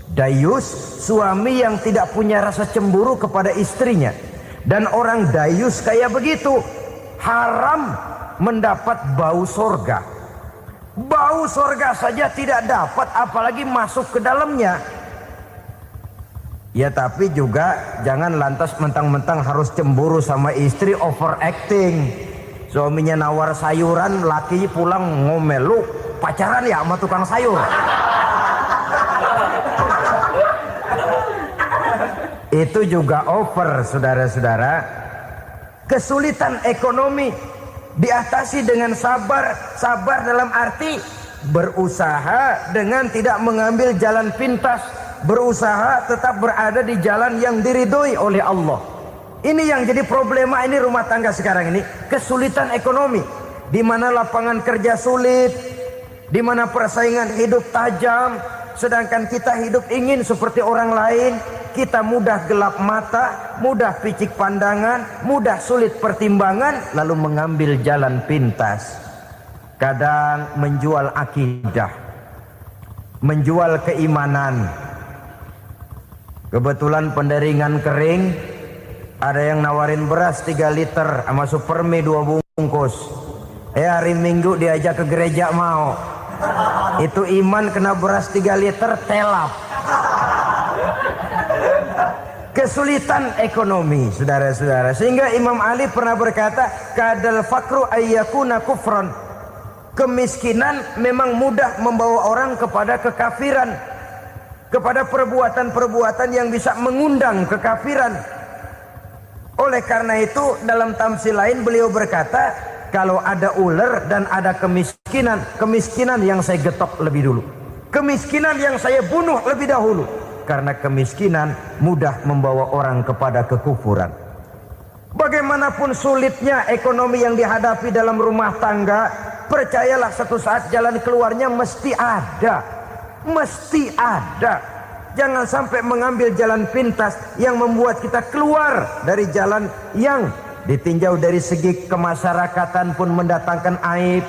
Dayus, suami yang tidak punya rasa cemburu kepada istrinya. Dan orang dayus kayak begitu haram mendapat bau sorga. Bau sorga saja tidak dapat, apalagi masuk ke dalamnya. Ya tapi juga jangan lantas mentang-mentang harus cemburu sama istri, overacting. Suaminya nawar sayuran, laki pulang ngomel, lu pacaran ya sama tukang sayur. Itu juga over, saudara-saudara. Kesulitan ekonomi diatasi dengan sabar. Sabar dalam arti berusaha dengan tidak mengambil jalan pintas, berusaha tetap berada di jalan yang diridhoi oleh Allah. Ini yang jadi problema ini rumah tangga sekarang ini, kesulitan ekonomi, di mana lapangan kerja sulit, di mana persaingan hidup tajam, sedangkan kita hidup ingin seperti orang lain. Kita mudah gelap mata, mudah picik pandangan, mudah sulit pertimbangan, lalu mengambil jalan pintas. Kadang menjual akidah. menjual keimanan. Kebetulan penderingan kering, ada yang nawarin beras 3 liter sama Supermi 2 bungkus. Hari Minggu diajak ke gereja mau. Itu iman kena beras 3 liter telap. Kesulitan ekonomi, saudara-saudara. Sehingga Imam Ali pernah berkata, kadal fakru ayyakuna kufran. Kemiskinan memang mudah membawa orang kepada kekafiran, kepada perbuatan-perbuatan yang bisa mengundang kekafiran. Oleh karena itu dalam tamsil lain beliau berkata, kalau ada ular dan ada kemiskinan, kemiskinan yang saya getok lebih dulu, kemiskinan yang saya bunuh lebih dahulu. Karena kemiskinan mudah membawa orang kepada kekufuran. Bagaimanapun sulitnya ekonomi yang dihadapi dalam rumah tangga, percayalah satu saat jalan keluarnya mesti ada. Mesti ada. Jangan sampai mengambil jalan pintas yang membuat kita keluar dari jalan yang ditinjau dari segi kemasyarakatan pun mendatangkan aib,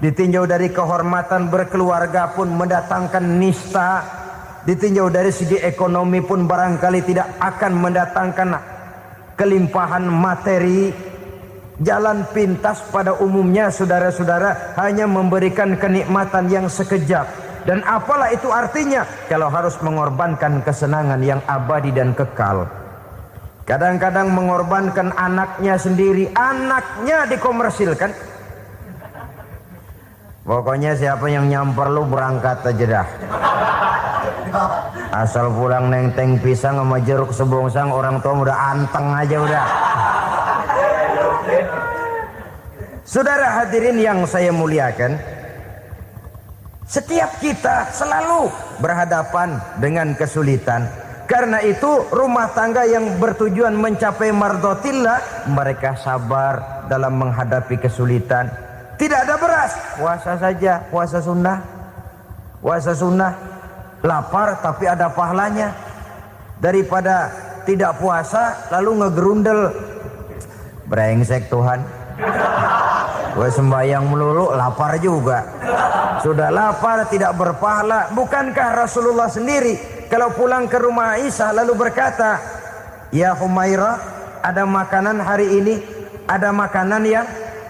ditinjau dari kehormatan berkeluarga pun mendatangkan nista, ditinjau dari segi ekonomi pun barangkali tidak akan mendatangkan kelimpahan materi. Jalan pintas pada umumnya, saudara-saudara, hanya memberikan kenikmatan yang sekejap. Dan apalah itu artinya kalau harus mengorbankan kesenangan yang abadi dan kekal. Kadang-kadang mengorbankan anaknya sendiri, anaknya dikomersilkan. Pokoknya siapa yang nyamper lu berangkat aja dah. Asal pulang nenteng pisang sama jeruk sebongsang, orang tua udah anteng aja udah. Saudara hadirin yang saya muliakan, setiap kita selalu berhadapan dengan kesulitan. Karena itu rumah tangga yang bertujuan mencapai mardhatillah, mereka sabar dalam menghadapi kesulitan. Tidak ada beras, puasa saja, puasa sunnah. Puasa sunnah, lapar tapi ada pahalanya. Daripada tidak puasa lalu ngegerundel, brengsek Tuhan, gue sembahyang melulu lapar juga. Sudah lapar tidak berpahala. Bukankah Rasulullah sendiri kalau pulang ke rumah Aisyah lalu berkata, ya Humairah, ada makanan hari ini? Ada makanan yang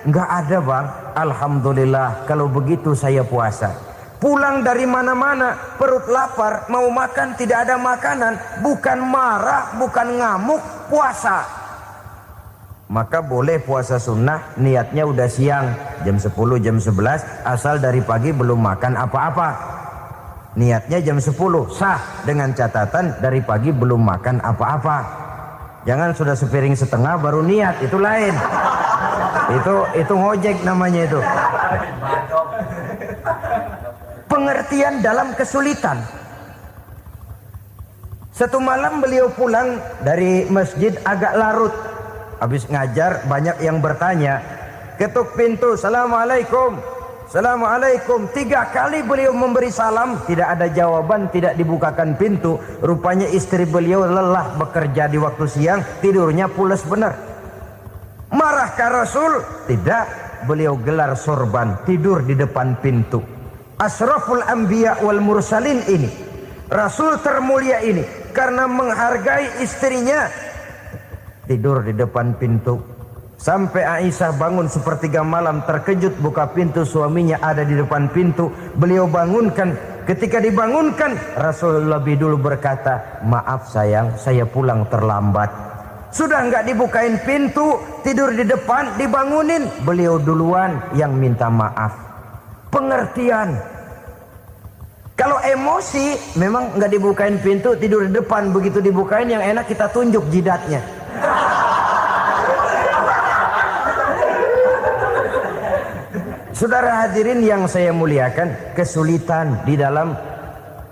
enggak ada bang. Alhamdulillah kalau begitu saya puasa. Pulang dari mana-mana perut lapar, mau makan tidak ada makanan, bukan marah, bukan ngamuk, puasa. Maka boleh puasa sunnah, niatnya udah siang, jam 10, jam 11, asal dari pagi belum makan apa-apa. Niatnya jam 10, sah, dengan catatan dari pagi belum makan apa-apa. Jangan sudah sepiring setengah baru niat, itu lain. Itu ngojek namanya itu. Pengertian dalam kesulitan. Satu malam beliau pulang dari masjid agak larut. Habis ngajar banyak yang bertanya, ketuk pintu, Assalamualaikum, Assalamualaikum. 3 kali beliau memberi salam, tidak ada jawaban, tidak dibukakan pintu. Rupanya istri beliau lelah bekerja di waktu siang, tidurnya pules benar. Marahkah Rasul? Tidak, beliau gelar sorban, tidur di depan pintu. Asraful anbiya wal mursalin ini, Rasul termulia ini, karena menghargai istrinya, tidur di depan pintu. Sampai Aisyah bangun sepertiga malam terkejut buka pintu, suaminya ada di depan pintu. Beliau bangunkan. Ketika dibangunkan, Rasul lebih dulu berkata, maaf sayang, saya pulang terlambat. Sudah enggak dibukain pintu, tidur di depan, dibangunin, beliau duluan yang minta maaf. Pengertian. Kalau emosi memang enggak dibukain pintu, tidur di depan, begitu dibukain yang enak kita tunjuk jidatnya. Saudara hadirin yang saya muliakan, kesulitan di dalam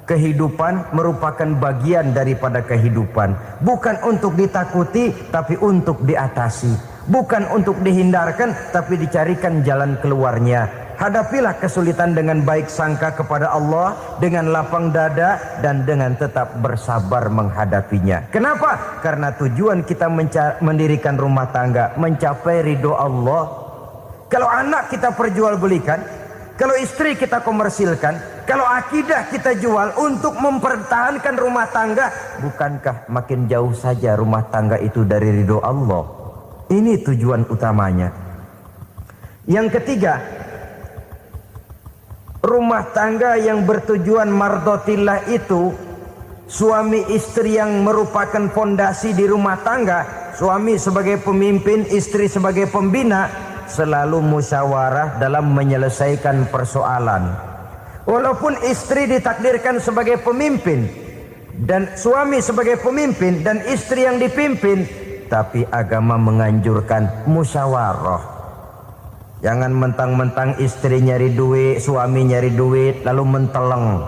kehidupan merupakan bagian daripada kehidupan. Bukan untuk ditakuti, tapi untuk diatasi. Bukan untuk dihindarkan, tapi dicarikan jalan keluarnya. Hadapilah kesulitan dengan baik sangka kepada Allah, dengan lapang dada, dan dengan tetap bersabar menghadapinya. Kenapa? Karena tujuan kita mendirikan rumah tangga, mencapai ridho Allah. Kalau anak kita perjualbelikan, kalau istri kita komersilkan, Kalau akidah kita jual untuk mempertahankan rumah tangga, bukankah makin jauh saja rumah tangga itu dari ridho Allah? Ini tujuan utamanya. Yang ketiga, rumah tangga yang bertujuan mardotillah itu, suami istri yang merupakan fondasi di rumah tangga, suami sebagai pemimpin, istri sebagai pembina, selalu musyawarah dalam menyelesaikan persoalan. Walaupun istri ditakdirkan sebagai pemimpin dan suami sebagai pemimpin dan istri yang dipimpin, tapi agama menganjurkan musyawarah. Jangan mentang-mentang istri nyari duit, suami nyari duit, lalu menteleng.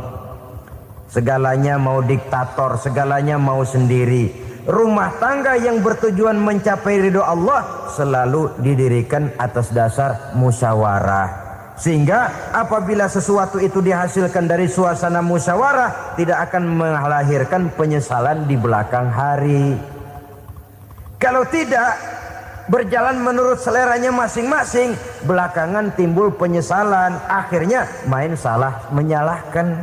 Segalanya mau diktator, segalanya mau sendiri. Rumah tangga yang bertujuan mencapai ridho Allah selalu didirikan atas dasar musyawarah. Sehingga apabila sesuatu itu dihasilkan dari suasana musyawarah, tidak akan melahirkan penyesalan di belakang hari. Kalau tidak, berjalan menurut seleranya masing-masing, belakangan timbul penyesalan, akhirnya main salah menyalahkan.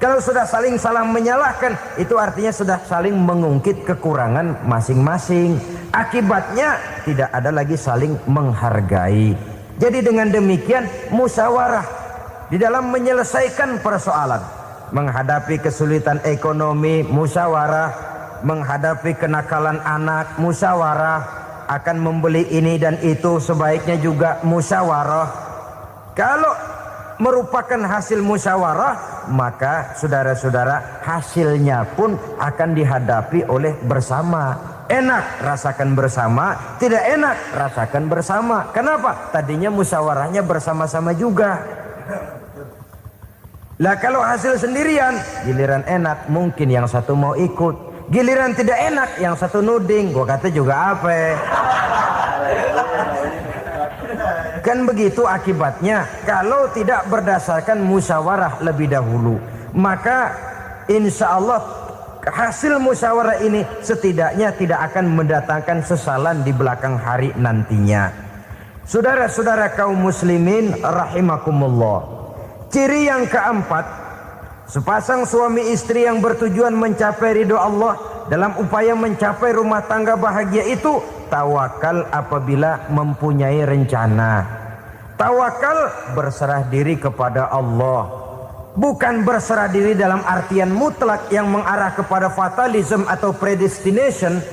Kalau sudah saling salah menyalahkan, itu artinya sudah saling mengungkit kekurangan masing-masing. Akibatnya tidak ada lagi saling menghargai. Jadi dengan demikian musyawarah di dalam menyelesaikan persoalan, menghadapi kesulitan ekonomi musyawarah, menghadapi kenakalan anak musyawarah, akan membeli ini dan itu sebaiknya juga musyawarah. Kalau merupakan hasil musyawarah, maka saudara-saudara hasilnya pun akan dihadapi oleh bersama. Enak rasakan bersama, tidak enak rasakan bersama. Kenapa? Tadinya musyawarahnya bersama-sama juga. Lah kalau hasil sendirian, giliran enak mungkin yang satu mau ikut, giliran tidak enak yang satu nuding. Gua kata juga apa? Kan begitu akibatnya kalau tidak berdasarkan musyawarah lebih dahulu. Maka insya Allah hasil musyawarah ini setidaknya tidak akan mendatangkan sesalan di belakang hari nantinya. Saudara-saudara kaum muslimin rahimakumullah. Ciri yang keempat, sepasang suami istri yang bertujuan mencapai ridho Allah dalam upaya mencapai rumah tangga bahagia itu tawakal apabila mempunyai rencana. Tawakal berserah diri kepada Allah. Bukan berserah diri dalam artian mutlak yang mengarah kepada fatalism atau predestination.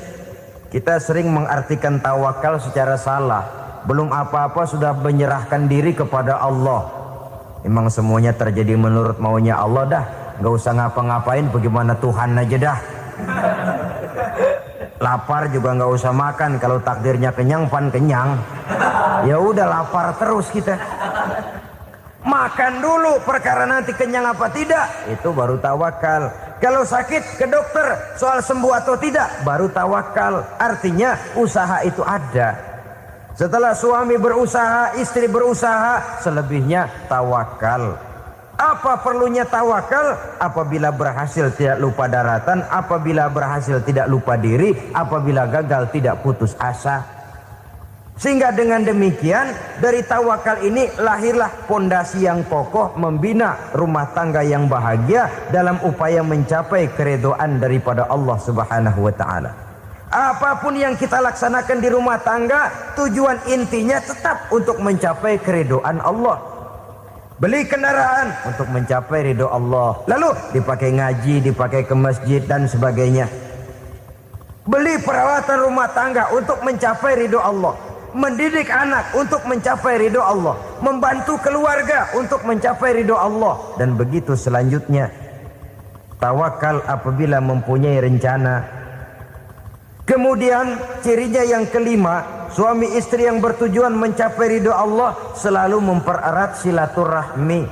Kita sering mengartikan tawakal secara salah. Belum apa-apa sudah menyerahkan diri kepada Allah. Memang semuanya terjadi menurut maunya Allah dah. Gak usah ngapa-ngapain, bagaimana Tuhan aja dah. Lapar juga gak usah makan. Kalau takdirnya kenyang, pan kenyang. Ya udah lapar terus kita. Makan dulu, perkara nanti kenyang apa tidak, itu baru tawakal. Kalau sakit ke dokter, soal sembuh atau tidak, baru tawakal. Artinya usaha itu ada. Setelah suami berusaha, istri berusaha, selebihnya tawakal. Apa perlunya tawakal? Apabila berhasil tidak lupa daratan, apabila berhasil tidak lupa diri, apabila gagal tidak putus asa. Sehingga dengan demikian dari tawakal ini lahirlah pondasi yang kokoh membina rumah tangga yang bahagia dalam upaya mencapai keridhaan daripada Allah Subhanahu wa taala. Apapun yang kita laksanakan di rumah tangga, tujuan intinya tetap untuk mencapai keridhaan Allah. Beli kendaraan untuk mencapai ridho Allah, lalu dipakai ngaji, dipakai ke masjid dan sebagainya. Beli peralatan rumah tangga untuk mencapai ridho Allah. Mendidik anak untuk mencapai ridho Allah, membantu keluarga untuk mencapai ridho Allah, dan begitu selanjutnya. Tawakal apabila mempunyai rencana. Kemudian cirinya yang kelima, suami istri yang bertujuan mencapai ridho Allah selalu mempererat silaturahmi.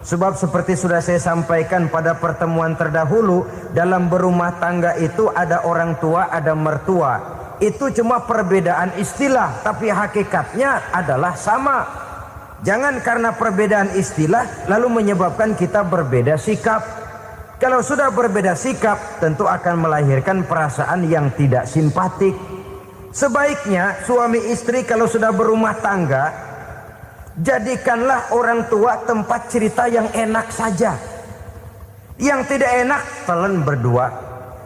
Sebab seperti sudah saya sampaikan pada pertemuan terdahulu, dalam berumah tangga itu ada orang tua, ada mertua. Itu cuma perbedaan istilah, tapi hakikatnya adalah sama. Jangan karena perbedaan istilah lalu menyebabkan kita berbeda sikap. Kalau sudah berbeda sikap, tentu akan melahirkan perasaan yang tidak simpatik. Sebaiknya suami istri kalau sudah berumah tangga, jadikanlah orang tua tempat cerita yang enak saja. Yang tidak enak telan berdua,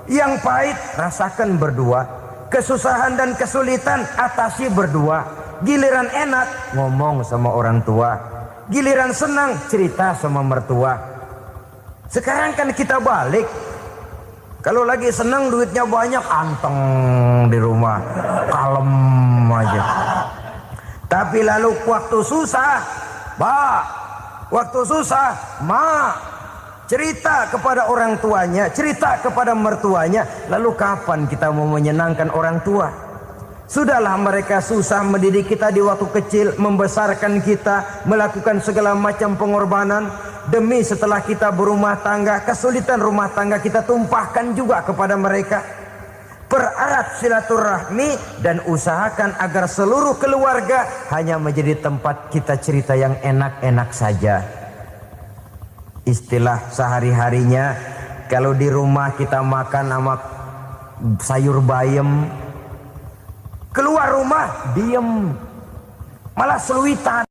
yang pahit rasakan berdua, kesusahan dan kesulitan atasi berdua. Giliran enak ngomong sama orang tua, giliran senang cerita sama mertua. Sekarang kan kita balik, kalau lagi senang duitnya banyak, anteng di rumah, kalem aja. Tapi lalu waktu susah, waktu susah, cerita kepada orang tuanya, cerita kepada mertuanya. Lalu kapan kita mau menyenangkan orang tua? Sudahlah, mereka susah mendidik kita di waktu kecil, membesarkan kita, melakukan segala macam pengorbanan. Demi setelah kita berumah tangga, kesulitan rumah tangga kita tumpahkan juga kepada mereka. Pererat silaturahmi dan usahakan agar seluruh keluarga hanya menjadi tempat kita cerita yang enak-enak saja. Istilah sehari-harinya, kalau di rumah kita makan sama sayur bayam, keluar rumah diem, malah seluitan.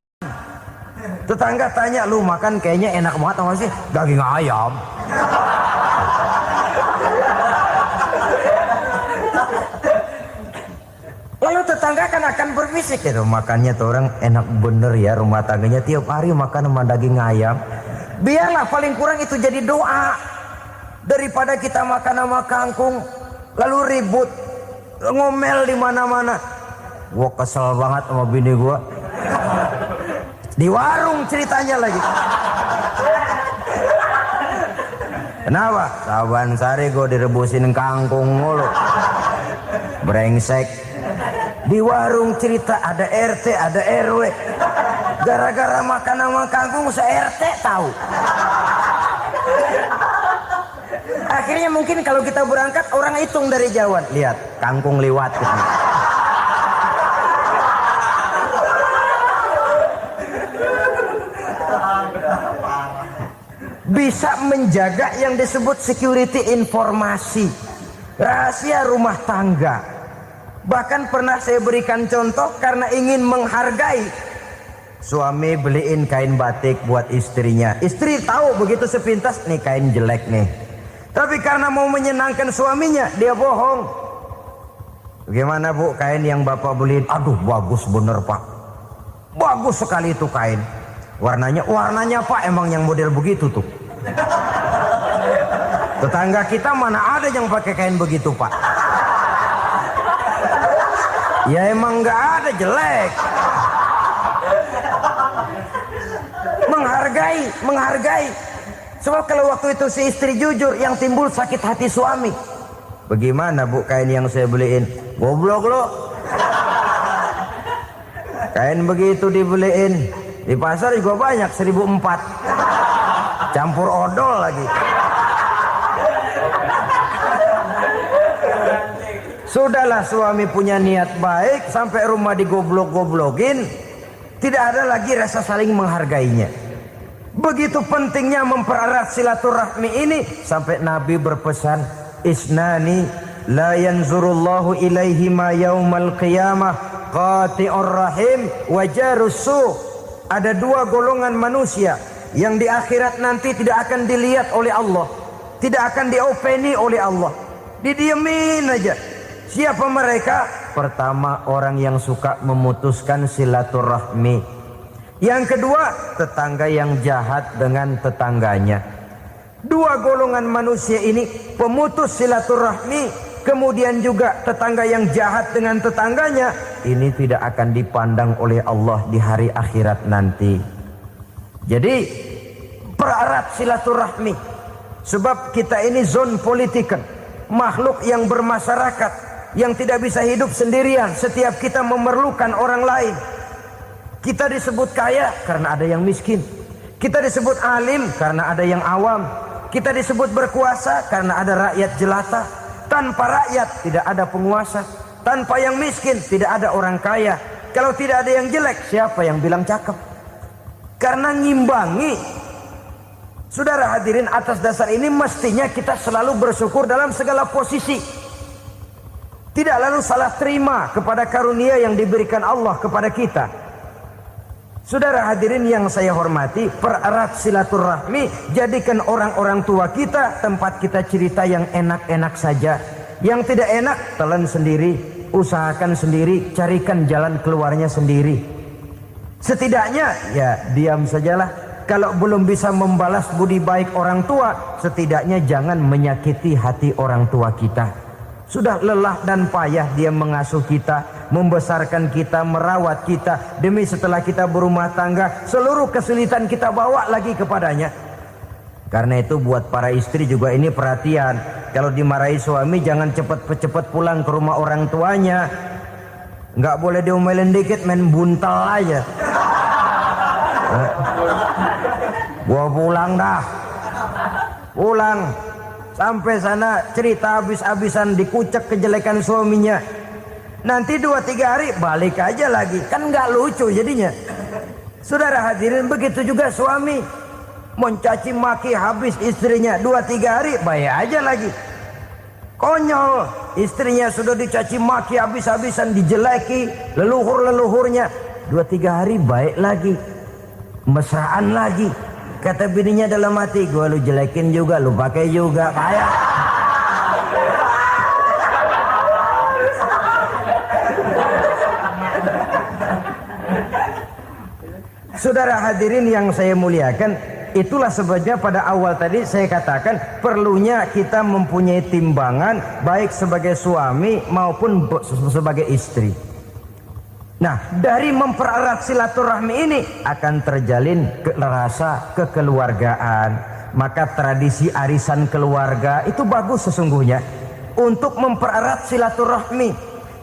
Tetangga tanya, lu makan kayaknya enak banget apa sih? Daging ayam. Lalu tetangga kan akan berbisik, itu makannya tuh orang enak bener ya, rumah tangganya tiap hari makan sama daging ayam. Biarlah paling kurang itu jadi doa, daripada kita makan sama kangkung lalu ribut ngomel di mana-mana. Gua kesel banget sama bini gua. Di warung ceritanya lagi. Kenapa? Saban sari gua direbusin kangkung mulu. Brengsek. Di warung cerita ada RT, ada RW. Gara-gara makan sama kangkung se-RT tahu. Akhirnya mungkin kalau kita berangkat orang hitung dari jauhan. Lihat, kangkung liwat gitu. Bisa menjaga yang disebut security informasi, rahasia rumah tangga. Bahkan pernah saya berikan contoh karena ingin menghargai. Suami beliin kain batik buat istrinya. Istri tahu begitu sepintas, nih kain jelek nih. Tapi karena mau menyenangkan suaminya, dia bohong. Bagaimana bu, kain yang bapak beliin? Aduh bagus bener pak, bagus sekali itu kain. Warnanya pak emang yang model begitu tuh. Tetangga kita mana ada yang pakai kain begitu pak? Ya emang nggak ada, jelek. Menghargai. Sebab kalau waktu itu si istri jujur, yang timbul sakit hati suami. Bagaimana bu kain yang saya beliin? Goblok lo. Kain begitu dibeliin di pasar juga banyak 1.400, campur odol lagi. Sudahlah, suami punya niat baik, sampai rumah digoblok-goblokin, tidak ada lagi rasa saling menghargainya. Begitu pentingnya mempererat silaturahmi ini, sampai Nabi berpesan, isnani la yanzurullahu ilaihima yaumal qiyamah qati'ur rahim wa jarussu. Ada dua golongan manusia yang di akhirat nanti tidak akan dilihat oleh Allah, tidak akan diopeni oleh Allah, didiemin aja. Siapa mereka? Pertama, orang yang suka memutuskan silaturahmi. Yang kedua, tetangga yang jahat dengan tetangganya. Dua golongan manusia ini, pemutus silaturahmi, kemudian juga tetangga yang jahat dengan tetangganya, ini tidak akan dipandang oleh Allah di hari akhirat nanti. Jadi pererat silaturahmi, sebab kita ini zon politikan, makhluk yang bermasyarakat, yang tidak bisa hidup sendirian. Setiap kita memerlukan orang lain. Kita disebut kaya karena ada yang miskin. Kita disebut alim karena ada yang awam. Kita disebut berkuasa karena ada rakyat jelata. Tanpa rakyat tidak ada penguasa. Tanpa yang miskin tidak ada orang kaya. Kalau tidak ada yang jelek, siapa yang bilang cakep? Karena ngimbangi. Saudara hadirin, atas dasar ini mestinya kita selalu bersyukur dalam segala posisi. Tidak lalu salah terima kepada karunia yang diberikan Allah kepada kita. Saudara hadirin yang saya hormati, pererat silaturahmi, jadikan orang-orang tua kita tempat kita cerita yang enak-enak saja. Yang tidak enak, telan sendiri, usahakan sendiri, carikan jalan keluarnya sendiri. Setidaknya ya diam sajalah. Kalau belum bisa membalas budi baik orang tua, setidaknya jangan menyakiti hati orang tua kita. Sudah lelah dan payah dia mengasuh kita, membesarkan kita, merawat kita. Demi setelah kita berumah tangga, seluruh kesulitan kita bawa lagi kepadanya. Karena itu buat para istri juga ini perhatian. Kalau dimarahi suami, jangan cepat-cepat pulang ke rumah orang tuanya. Nggak boleh diomelin dikit, main buntal aja. Gua pulang dah. Pulang. Sampai sana cerita habis-habisan, dikucek kejelekan suaminya. Nanti 2-3 hari balik aja lagi. Kan nggak lucu jadinya. Saudara hadirin, begitu juga suami. Mencaci maki habis istrinya, 2-3 hari baik aja lagi. Konyol. Istrinya sudah dicaci maki habis-habisan, dijeleki leluhur-leluhurnya, 2-3 hari baik lagi. Mesraan lagi. Kata bininya dalam hati, gua lu jelekin juga, lu pakai juga, kayak. Saudara hadirin yang saya muliakan, itulah sebabnya pada awal tadi saya katakan perlunya kita mempunyai timbangan baik sebagai suami maupun sebagai istri. Nah, dari mempererat silaturahmi ini akan terjalin rasa kekeluargaan. Maka tradisi arisan keluarga itu bagus sesungguhnya untuk mempererat silaturahmi.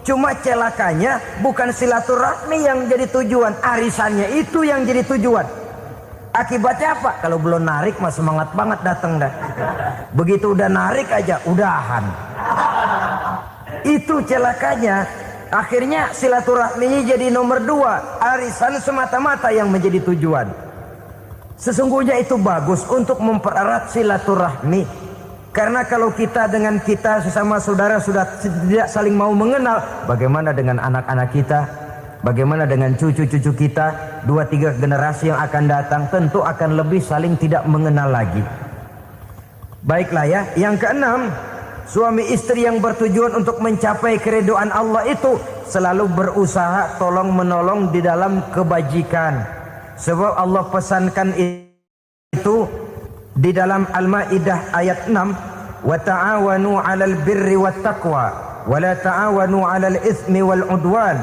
Cuma celakanya bukan silaturahmi yang jadi tujuan, arisannya itu yang jadi tujuan. Akibatnya apa? Kalau belum narik mah semangat banget datang dah. Begitu udah narik aja udahan. Itu celakanya. Akhirnya silaturahminya jadi nomor 2, arisan semata-mata yang menjadi tujuan. Sesungguhnya itu bagus untuk mempererat silaturahmi. Karena kalau kita dengan kita sesama saudara sudah tidak saling mau mengenal, bagaimana dengan anak-anak kita? Bagaimana dengan cucu-cucu kita? 2-3 generasi yang akan datang tentu akan lebih saling tidak mengenal lagi. Baiklah ya, yang keenam, suami istri yang bertujuan untuk mencapai keridhaan Allah itu selalu berusaha tolong menolong di dalam kebajikan. Sebab Allah pesankan itu di dalam Al-Maidah ayat 6, wa ta'awanu 'alal birri wat taqwa wa la ta'awanu 'alal itsmi wal 'udwan.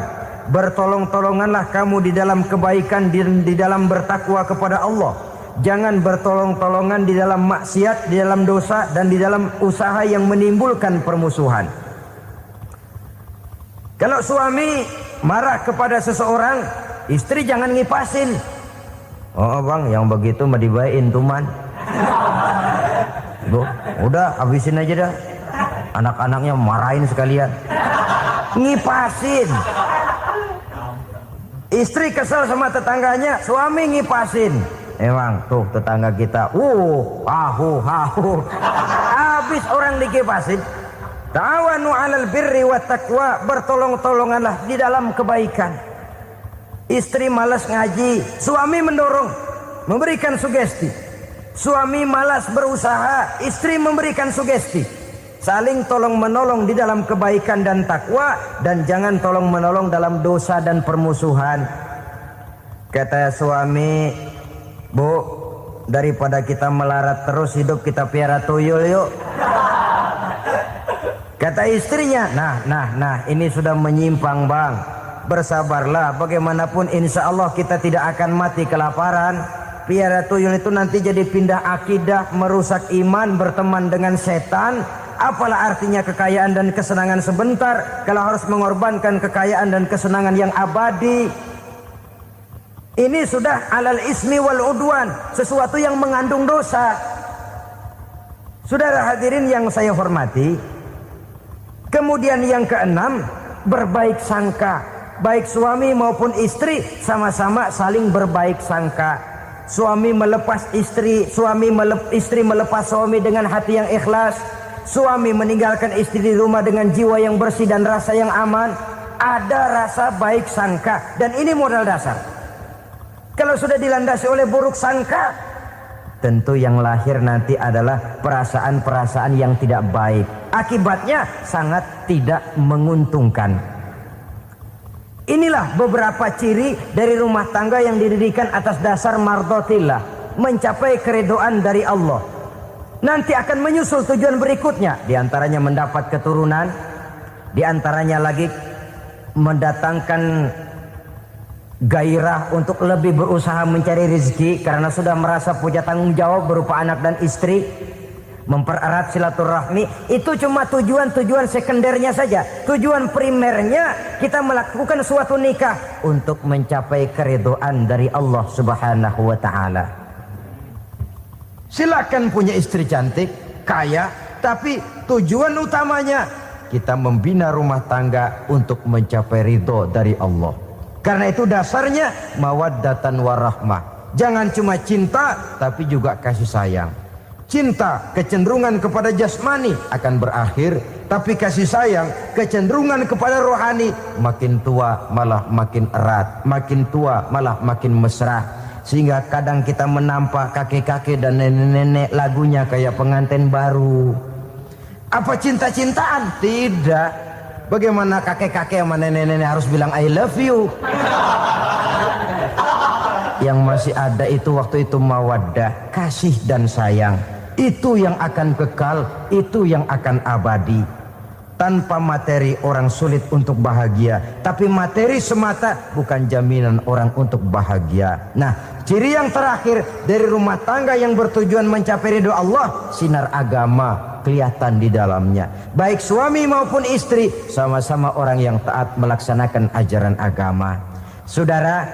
Bertolong-tolonganlah kamu di dalam kebaikan, di dalam bertakwa kepada Allah. Jangan bertolong-tolongan di dalam maksiat, di dalam dosa, dan di dalam usaha yang menimbulkan permusuhan. Kalau suami marah kepada seseorang, istri jangan ngipasin. Oh bang, yang begitu mah dibayain tuman. Udah habisin aja dah. Anak-anaknya marahin sekalian. Ngipasin. Istri kesel sama tetangganya, suami ngipasin. Emang tuh tetangga kita, hahu. Habis orang dikipasin. Ta'awanu 'alal birri wat taqwa, bertolong-tolonganlah di dalam kebaikan. Istri malas ngaji, suami mendorong, memberikan sugesti. Suami malas berusaha, istri memberikan sugesti. Saling tolong menolong di dalam kebaikan dan takwa, dan jangan tolong menolong dalam dosa dan permusuhan. Kata suami, Bu, daripada kita melarat terus hidup, kita piara tuyul yuk. Kata istrinya, nah ini sudah menyimpang bang. Bersabarlah, bagaimanapun insya Allah kita tidak akan mati kelaparan. Piara tuyul itu nanti jadi pindah akidah, merusak iman, berteman dengan setan. Apalah artinya kekayaan dan kesenangan sebentar kalau harus mengorbankan kekayaan dan kesenangan yang abadi. Ini sudah alal ismi wal udwan, sesuatu yang mengandung dosa. Saudara hadirin yang saya hormati, kemudian yang keenam, berbaik sangka. Baik suami maupun istri sama-sama saling berbaik sangka. Suami melepas istri, istri melepas suami dengan hati yang ikhlas. Suami meninggalkan istri di rumah dengan jiwa yang bersih dan rasa yang aman. Ada rasa baik sangka, dan ini modal dasar. Kalau sudah dilandasi oleh buruk sangka, tentu yang lahir nanti adalah perasaan-perasaan yang tidak baik. Akibatnya sangat tidak menguntungkan. Inilah beberapa ciri dari rumah tangga yang didirikan atas dasar mardhatillah, mencapai keridhaan dari Allah. Nanti akan menyusul tujuan berikutnya, diantaranya mendapat keturunan, diantaranya lagi mendatangkan gairah untuk lebih berusaha mencari rezeki karena sudah merasa punya tanggung jawab berupa anak dan istri, mempererat silaturahmi. Itu cuma tujuan-tujuan sekundernya saja. Tujuan primernya kita melakukan suatu nikah untuk mencapai keridhaan dari Allah Subhanahu wa taala. Silakan punya istri cantik, kaya, tapi tujuan utamanya kita membina rumah tangga untuk mencapai ridho dari Allah. Karena itu dasarnya mawaddatan warahmah. Jangan cuma cinta, tapi juga kasih sayang. Cinta, kecenderungan kepada jasmani akan berakhir, tapi kasih sayang, kecenderungan kepada rohani, makin tua malah makin erat, makin tua malah makin mesra. Sehingga kadang kita menampak kakek-kakek dan nenek-nenek lagunya kayak pengantin baru. Apa cinta-cintaan? Tidak. Bagaimana kakek-kakek sama nenek-nenek harus bilang I love you? Yang masih ada itu waktu itu mawaddah, kasih dan sayang. Itu yang akan kekal, itu yang akan abadi. Tanpa materi orang sulit untuk bahagia, tapi materi semata bukan jaminan orang untuk bahagia. Nah, ciri yang terakhir dari rumah tangga yang bertujuan mencapai ridho Allah, sinar agama kelihatan di dalamnya. Baik suami maupun istri sama-sama orang yang taat melaksanakan ajaran agama. Saudara,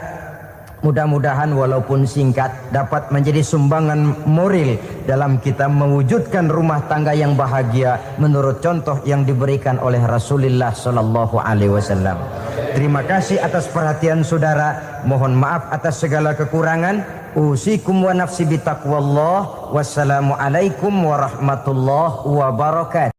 mudah-mudahan walaupun singkat dapat menjadi sumbangan moral dalam kita mewujudkan rumah tangga yang bahagia menurut contoh yang diberikan oleh Rasulullah sallallahu alaihi wasallam. Terima kasih atas perhatian saudara. Mohon maaf atas segala kekurangan. Usikum wa nafsi bitaqwallah. Wassalamualaikum warahmatullahi wabarakatuh.